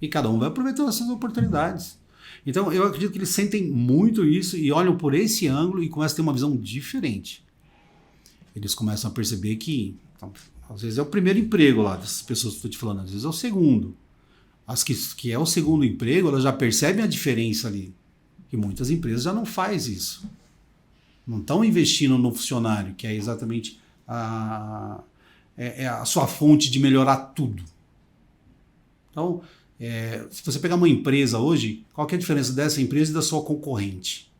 E cada um vai aproveitando essas oportunidades. Então eu acredito que eles sentem muito isso e olham por esse ângulo e começam a ter uma visão diferente. Eles começam a perceber que, então, às vezes é o primeiro emprego lá dessas pessoas que estou te falando, às vezes é o segundo. As que é o segundo emprego, elas já percebem a diferença ali. Que muitas empresas já não fazem isso. Não estão investindo no funcionário, que é exatamente a sua fonte de melhorar tudo. Então, se você pegar uma empresa hoje, qual que é a diferença dessa empresa e da sua concorrente?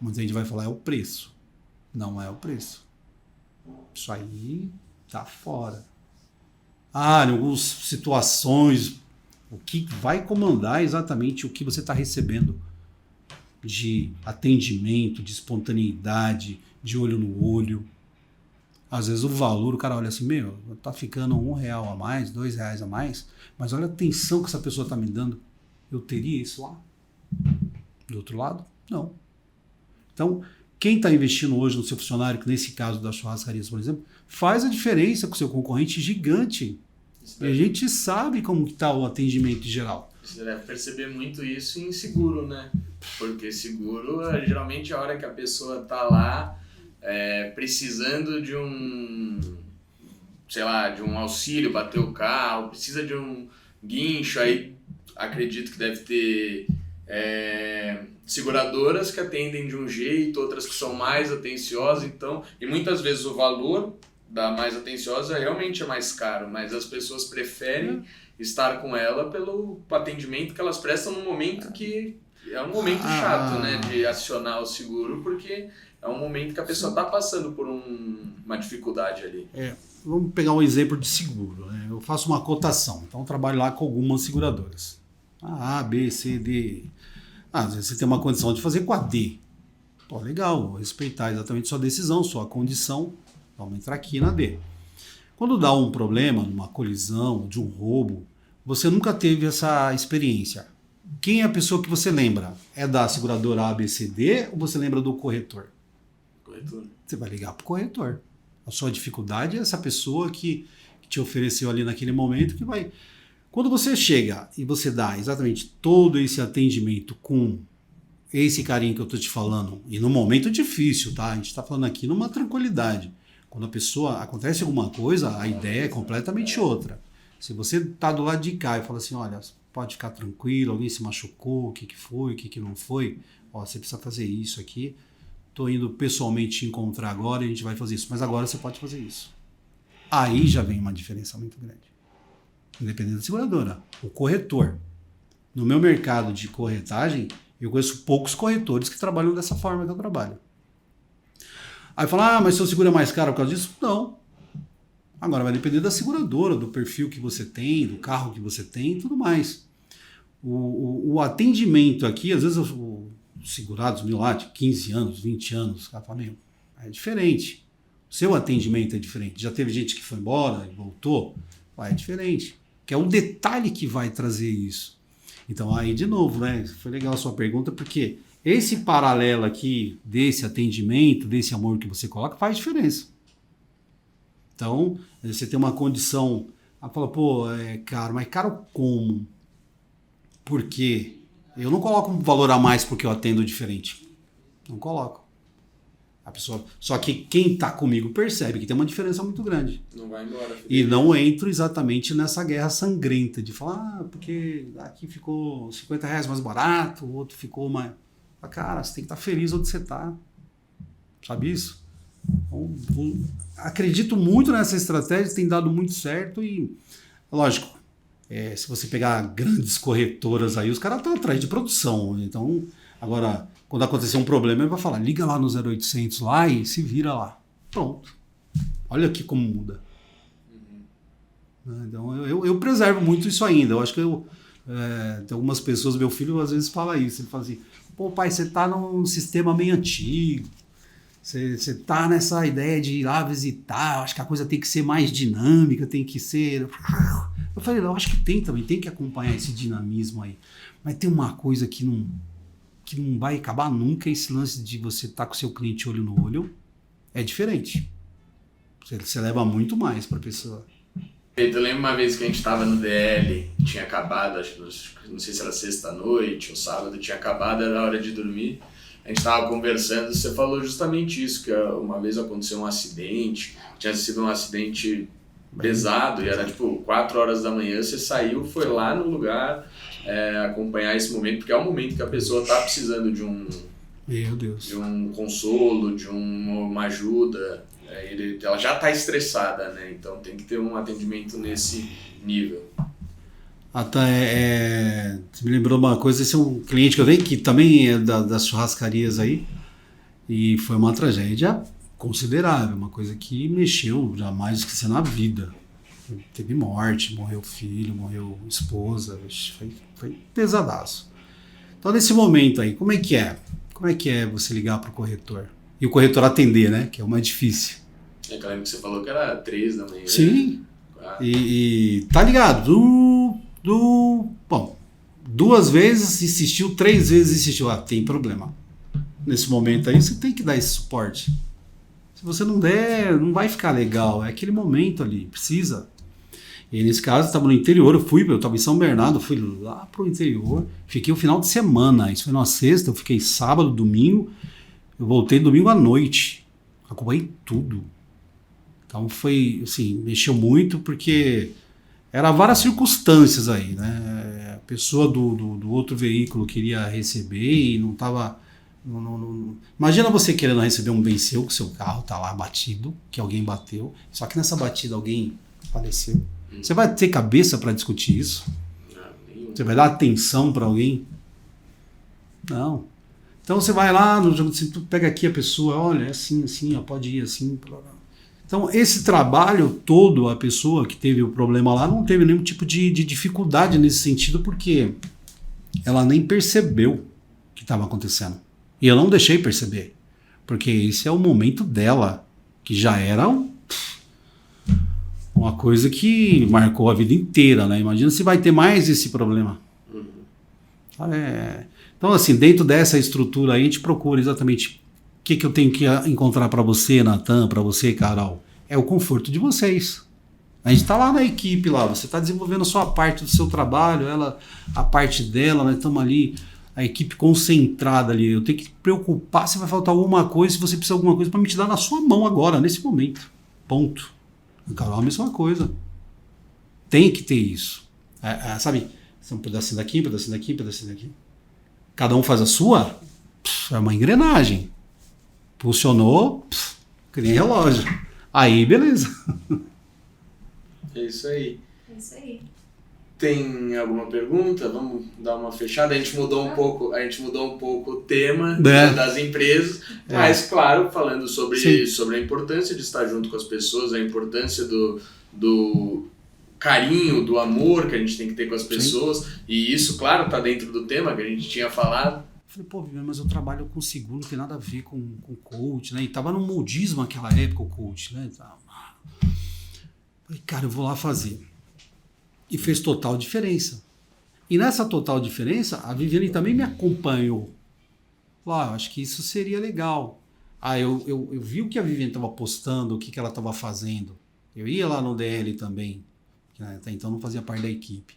Muita gente vai falar, é o preço. Não é o preço. Isso aí está fora. Em algumas situações, o que vai comandar é exatamente o que você está recebendo de atendimento, de espontaneidade, de olho no olho. Às vezes o valor, o cara olha assim, tá ficando R$1 a mais, R$2 a mais, mas olha a atenção que essa pessoa tá me dando. Eu teria isso lá? Do outro lado? Não. Então, quem está investindo hoje no seu funcionário, que nesse caso das churrascarias, por exemplo, faz a diferença com o seu concorrente gigante. E a gente sabe como está o atendimento em geral. Você deve perceber muito isso em seguro, né? Porque seguro, geralmente a hora que a pessoa tá lá precisando de de um auxílio, bater o carro, precisa de um guincho, aí acredito que deve ter seguradoras que atendem de um jeito, outras que são mais atenciosas, então, e muitas vezes o valor da mais atenciosa realmente é mais caro, mas as pessoas preferem estar com ela pelo atendimento que elas prestam no momento que é um momento chato, né, de acionar o seguro, porque é um momento que a pessoa está passando por uma dificuldade ali. Vamos pegar um exemplo de seguro, né? Eu faço uma cotação, então eu trabalho lá com algumas seguradoras. A, B, C, D. Às vezes você tem uma condição de fazer com a D. Pô, legal, vou respeitar exatamente sua decisão, sua condição, vamos entrar aqui na D. Quando dá um problema, uma colisão, de um roubo, você nunca teve essa experiência. Quem é a pessoa que você lembra? É da seguradora ABCD ou você lembra do corretor? Corretor. Você vai ligar para o corretor. A sua dificuldade é essa pessoa que te ofereceu ali naquele momento que vai... Quando você chega e você dá exatamente todo esse atendimento com esse carinho que eu estou te falando, e num momento difícil, tá? A gente está falando aqui numa tranquilidade. Quando a pessoa acontece alguma coisa, a ideia é completamente outra. Se você está do lado de cá e fala assim, olha, pode ficar tranquilo, alguém se machucou, o que foi, o que não foi, você precisa fazer isso aqui, estou indo pessoalmente te encontrar agora e a gente vai fazer isso, mas agora você pode fazer isso. Aí já vem uma diferença muito grande. Independente da seguradora. O corretor. No meu mercado de corretagem, eu conheço poucos corretores que trabalham dessa forma que eu trabalho. Aí fala, mas seu seguro é mais caro por causa disso? Não. Agora vai depender da seguradora, do perfil que você tem, do carro que você tem e tudo mais. O atendimento aqui, às vezes os segurados meu lá de 15 anos, 20 anos, o cara fala, é diferente. O seu atendimento é diferente. Já teve gente que foi embora e voltou? É diferente. que é o detalhe que vai trazer isso. Então aí de novo, né? Foi legal a sua pergunta, porque esse paralelo aqui desse atendimento, desse amor que você coloca, faz diferença. Então, você tem uma condição, fala, pô, é caro, mas caro como? Por quê? Eu não coloco um valor a mais porque eu atendo diferente. Não coloco. A pessoa, só que quem está comigo percebe que tem uma diferença muito grande. Não vai embora. E não entro exatamente nessa guerra sangrenta de falar, porque aqui ficou R$50 mais barato, o outro ficou mais... Cara, você tem que estar feliz onde você está. Sabe isso? Então, acredito muito nessa estratégia, tem dado muito certo e, lógico, se você pegar grandes corretoras aí, os caras estão atrás de produção. Então, agora, quando acontecer um problema, ele vai falar, liga lá no 0800 lá e se vira lá. Pronto. Olha aqui como muda. Então, eu preservo muito isso ainda. Eu acho que tem algumas pessoas, meu filho às vezes fala isso, ele fala assim, pô pai, você tá num sistema meio antigo, você tá nessa ideia de ir lá visitar, acho que a coisa tem que ser mais dinâmica, tem que ser... Eu falei, eu acho que tem também, tem que acompanhar esse dinamismo aí, mas tem uma coisa que não vai acabar nunca, esse lance de você estar com o seu cliente olho no olho, é diferente, você leva muito mais para a pessoa. Eu lembro uma vez que a gente estava no DL, tinha acabado, não sei se era sexta-noite ou sábado, tinha acabado, era hora de dormir. A gente estava conversando, você falou justamente isso, que uma vez aconteceu um acidente, tinha sido um acidente pesado, e era tipo 4 horas da manhã, você saiu, foi lá no lugar acompanhar esse momento, porque é o momento que a pessoa está precisando de um... Meu Deus. De um consolo, de uma ajuda... ela já está estressada, né? Então tem que ter um atendimento nesse nível. Você me lembrou uma coisa, esse é um cliente que eu tenho que também é das churrascarias aí, e foi uma tragédia considerável, uma coisa que mexeu jamais esquecer na vida. Teve morte, morreu filho, morreu esposa, foi pesadaço. Então nesse momento aí, como é que é? Como é que é você ligar para o corretor? E o corretor atender, né? Que é o mais difícil. É que eu lembro que você falou que era 3 da manhã. Sim. E tá ligado? Bom, 2 vezes insistiu, 3 vezes insistiu. Tem problema. Nesse momento aí, você tem que dar esse suporte. Se você não der, não vai ficar legal. É aquele momento ali, precisa. E nesse caso, estava no interior, eu estava em São Bernardo, fui lá pro interior, fiquei o final de semana. Isso foi numa sexta, eu fiquei sábado, domingo. Eu voltei domingo à noite, acompanhei tudo. Então foi, assim, mexeu muito porque eram várias circunstâncias aí, né? A pessoa do outro veículo queria receber e não estava... Imagina você querendo receber um bem seu, que seu carro está lá batido, que alguém bateu, só que nessa batida alguém faleceu. Você vai ter cabeça para discutir isso? Você vai dar atenção para alguém? Não. Então você vai lá, você pega aqui a pessoa, olha, é assim, ó, pode ir assim. Blá, blá. Então esse trabalho todo, a pessoa que teve o problema lá não teve nenhum tipo de dificuldade nesse sentido, porque ela nem percebeu o que estava acontecendo. E eu não deixei perceber, porque esse é o momento dela, que já era uma coisa que marcou a vida inteira, né? Imagina se vai ter mais esse problema. Então, assim, dentro dessa estrutura aí, a gente procura exatamente o que eu tenho que encontrar para você, Natan, para você, Carol. É o conforto de vocês. A gente está lá na equipe, lá, você está desenvolvendo a sua parte do seu trabalho, ela a parte dela, nós estamos ali, a equipe concentrada ali. Eu tenho que preocupar se vai faltar alguma coisa, se você precisa de alguma coisa para me te dar na sua mão agora, nesse momento. Ponto. A Carol é a mesma coisa. Tem que ter isso. Sabe, um pedacinho daqui, um pedacinho daqui, um pedacinho daqui. Cada um faz a sua, é uma engrenagem. Funcionou, que nem relógio. Aí, beleza. É isso aí. É isso aí. Tem alguma pergunta? Vamos dar uma fechada. A gente mudou um pouco o tema das empresas, mas claro, falando sobre a importância de estar junto com as pessoas, a importância do carinho, do amor que a gente tem que ter com as pessoas. Sim. E isso, claro, está dentro do tema que a gente tinha falado. Falei, pô, mas eu trabalho com seguro, não tem nada a ver com coach, né? E tava no modismo naquela época o coach, né? Falei, cara, eu vou lá fazer. E fez total diferença. E nessa total diferença, a Viviane também me acompanhou. Falou, acho que isso seria legal. Eu vi o que a Viviane estava postando, o que ela estava fazendo. Eu ia lá no DL também, que até então não fazia parte da equipe.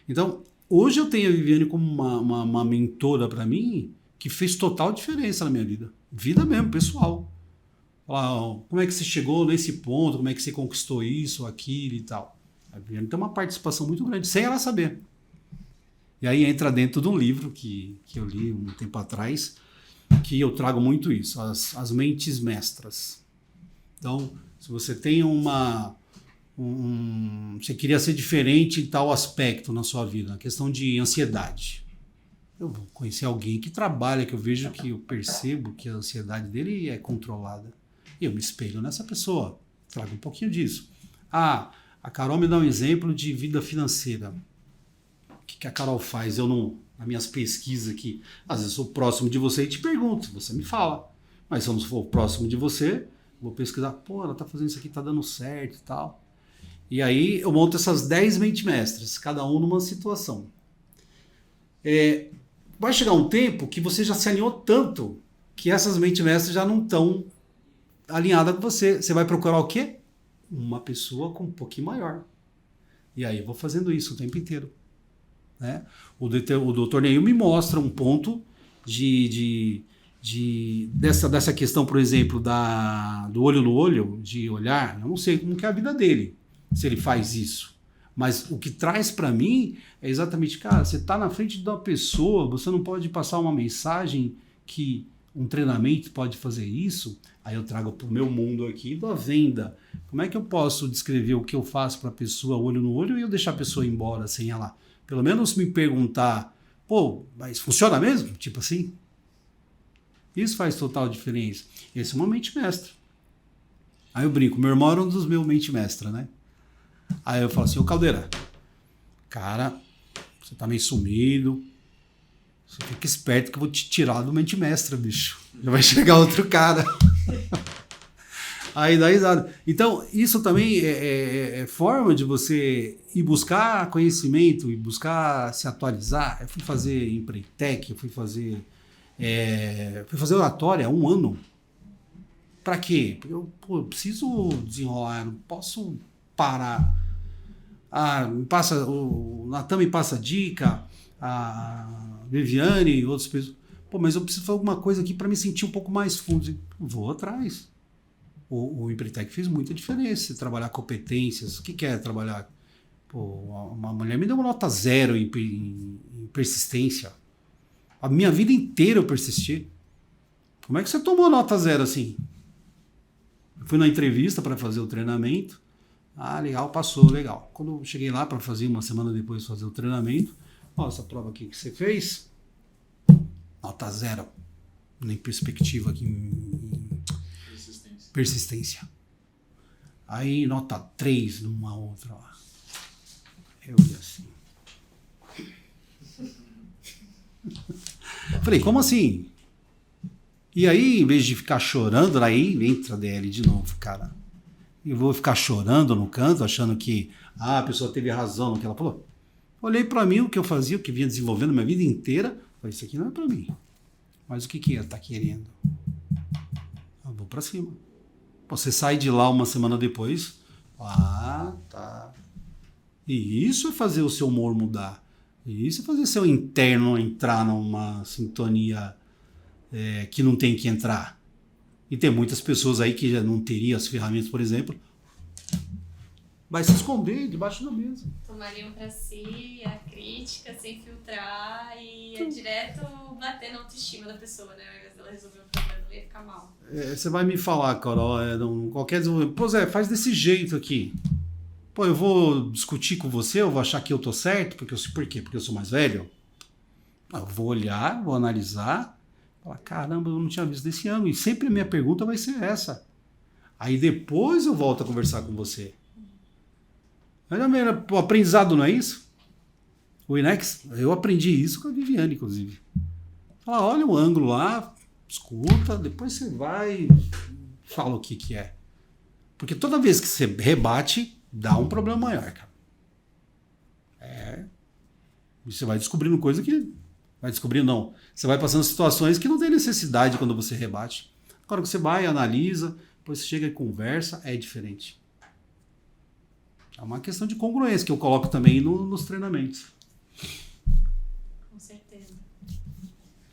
Então, hoje eu tenho a Viviane como uma mentora para mim, que fez total diferença na minha vida. Vida mesmo, pessoal. Falar, como é que você chegou nesse ponto, como é que você conquistou isso, aquilo e tal. A Viviane tem uma participação muito grande, sem ela saber. E aí entra dentro de um livro que eu li um tempo atrás, que eu trago muito isso, as mentes mestras. Então, se você tem você queria ser diferente em tal aspecto na sua vida, na questão de ansiedade. Eu vou conhecer alguém que trabalha, que eu percebo que a ansiedade dele é controlada. E eu me espelho nessa pessoa, trago um pouquinho disso. A Carol me dá um exemplo de vida financeira. O que a Carol faz? Nas minhas pesquisas aqui, às vezes eu sou próximo de você e te pergunto, você me fala. Mas se eu não for próximo de você, vou pesquisar, ela tá fazendo isso aqui, tá dando certo e tal. E aí eu monto essas 10 mentes mestras, cada um numa situação. Vai chegar um tempo que você já se alinhou tanto que essas mentes mestras já não estão alinhadas com você. Você vai procurar o quê? Uma pessoa com um pouquinho maior. E aí eu vou fazendo isso o tempo inteiro. Né? O Dr. Neil me mostra um ponto dessa questão, por exemplo, do olho no olho, de olhar. Eu não sei como que é a vida dele, se ele faz isso. Mas o que traz para mim é exatamente, cara, você está na frente de uma pessoa, você não pode passar uma mensagem que um treinamento pode fazer isso. Aí eu trago para o meu mundo aqui da venda. Como é que eu posso descrever o que eu faço para a pessoa olho no olho e eu deixar a pessoa ir embora sem ela, pelo menos me perguntar, mas funciona mesmo? Tipo assim. Isso faz total diferença. Esse é uma mente mestra. Aí eu brinco, meu irmão era um dos meus mente mestra, né? Aí eu falo assim, Caldeira, cara, você tá meio sumido, você fica esperto que eu vou te tirar do mente mestra, bicho. Já vai chegar outro cara. Aí dá risada. Então, isso também é forma de você ir buscar conhecimento, ir buscar se atualizar. Eu fui fazer Empretec, eu fui fazer oratória há 1 ano. Para quê? Porque eu preciso desenrolar, não posso parar. O Natan me passa dica, a Viviane e outras pessoas. Mas eu preciso fazer alguma coisa aqui para me sentir um pouco mais fundo. Vou atrás. O Empretec fez muita diferença. Trabalhar competências. O que é trabalhar? Uma mulher me deu uma nota 0 em persistência. A minha vida inteira eu persisti. Como é que você tomou nota 0 assim? Eu fui na entrevista para fazer o treinamento. Legal, passou, legal. Quando eu cheguei lá para fazer, uma semana depois fazer o treinamento, essa prova aqui que você fez, nota 0. Nem perspectiva aqui em persistência. Aí nota 3 numa outra lá. Eu ia assim. Falei, como assim? E aí, em vez de ficar chorando, aí entra a DL de novo, cara. E vou ficar chorando no canto, achando que a pessoa teve razão no que ela falou. Olhei para mim, o que eu fazia, o que vinha desenvolvendo a minha vida inteira. Falei, isso aqui não é para mim. Mas o que ela tá querendo? Eu vou para cima. Você sai de lá uma semana depois. Tá. E isso é fazer o seu humor mudar. E isso é fazer seu interno entrar numa sintonia que não tem que entrar. E tem muitas pessoas aí que já não teriam as ferramentas, por exemplo, vai se esconder debaixo da mesa. Tomariam pra si a crítica sem filtrar e é direto bater na autoestima da pessoa, né? Ao invés dela resolver o problema, ela ia ficar mal. Você vai me falar, Carol, qualquer desenvolvimento. Zé, faz desse jeito aqui. Eu vou discutir com você, eu vou achar que eu tô certo, por quê? Porque eu sou mais velho? Eu vou olhar, vou analisar, falar, caramba, eu não tinha visto desse ângulo. E sempre a minha pergunta vai ser essa. Aí depois eu volto a conversar com você. O aprendizado não é isso? O INEX, eu aprendi isso com a Viviane, inclusive. Fala, olha o ângulo lá, escuta, depois você vai e fala o que é. Porque toda vez que você rebate, dá um problema maior, cara. Você vai descobrindo coisa que... Vai descobrindo, não. Você vai passando situações que não tem necessidade quando você rebate. Agora que você vai, analisa, depois você chega e conversa, é diferente. É uma questão de congruência que eu coloco também nos treinamentos. Com certeza.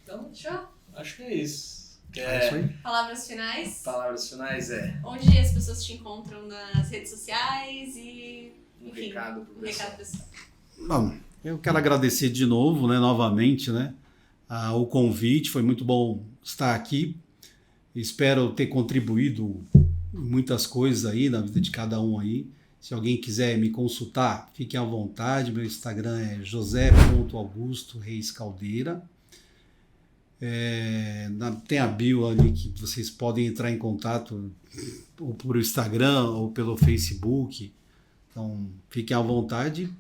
Então, fechou? Acho que é isso. É isso aí. Palavras finais? Palavras finais Onde as pessoas te encontram nas redes sociais e... Enfim, recado pro um pessoal. recado pessoal. Bom, eu quero agradecer de novo, né, novamente, né, o convite. Foi muito bom estar aqui. Espero ter contribuído em muitas coisas aí na vida de cada um aí. Se alguém quiser me consultar, fiquem à vontade. Meu Instagram é josé.augusto.reis.caldeira. Tem a bio ali que vocês podem entrar em contato ou por Instagram ou pelo Facebook. Então, fiquem à vontade.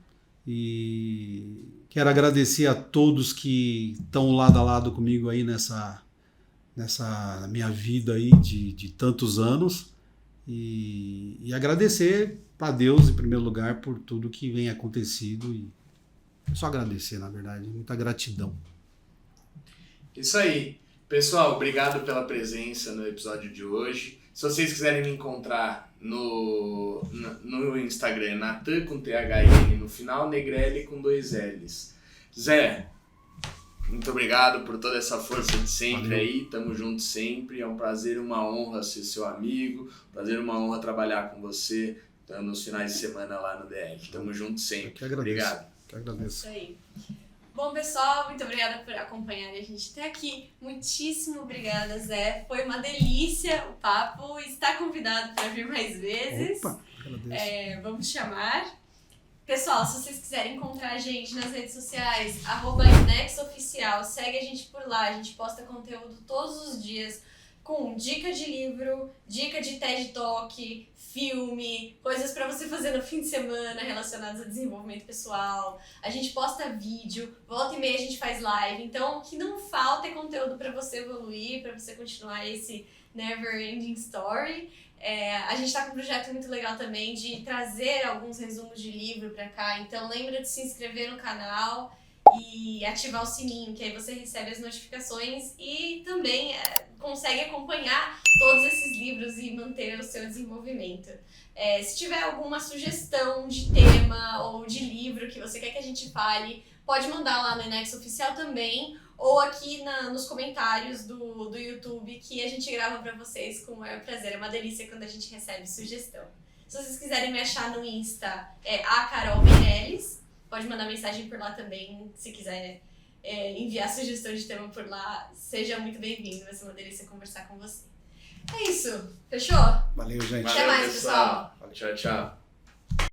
E quero agradecer a todos que estão lado a lado comigo aí nessa minha vida aí de tantos anos. E agradecer a Deus, em primeiro lugar, por tudo que vem acontecido. E só agradecer, na verdade. Muita gratidão. Isso aí. Pessoal, obrigado pela presença no episódio de hoje. Se vocês quiserem me encontrar no Instagram, Natan com THN no final, Negrelli com 2 L's. Zé, muito obrigado por toda essa força de sempre. Valeu. Aí. Tamo junto sempre. É um prazer e uma honra ser seu amigo. Prazer e uma honra trabalhar com você nos finais de semana lá no DL. Tamo junto sempre. Eu que agradeço. Obrigado. Que agradeço. Isso aí. Bom, pessoal, muito obrigada por acompanharem a gente até aqui. Muitíssimo obrigada, Zé. Foi uma delícia o papo. Está convidado para vir mais vezes. Opa, agradeço. Vamos chamar. Pessoal, se vocês quiserem encontrar a gente nas redes sociais, @InexOficial, segue a gente por lá. A gente posta conteúdo todos os dias com dica de livro, dica de TED Talk, filme, coisas para você fazer no fim de semana relacionadas a desenvolvimento pessoal. A gente posta vídeo, volta e meia a gente faz live. Então, o que não falta é conteúdo para você evoluir, para você continuar esse never ending story. A gente tá com um projeto muito legal também de trazer alguns resumos de livro para cá. Então, lembra de se inscrever no canal e ativar o sininho, que aí você recebe as notificações e também consegue acompanhar todos esses livros e manter o seu desenvolvimento. Se tiver alguma sugestão de tema ou de livro que você quer que a gente fale, pode mandar lá no Inex Oficial também, ou aqui nos comentários do YouTube, que a gente grava pra vocês com o maior prazer. É uma delícia quando a gente recebe sugestão. Se vocês quiserem me achar no Insta, é a Carol Meirelles. Pode mandar mensagem por lá também, se quiser enviar sugestão de tema por lá. Seja muito bem-vindo, vai ser uma delícia conversar com você. É isso, fechou? Valeu, gente. Até mais, pessoal. Tchau, tchau.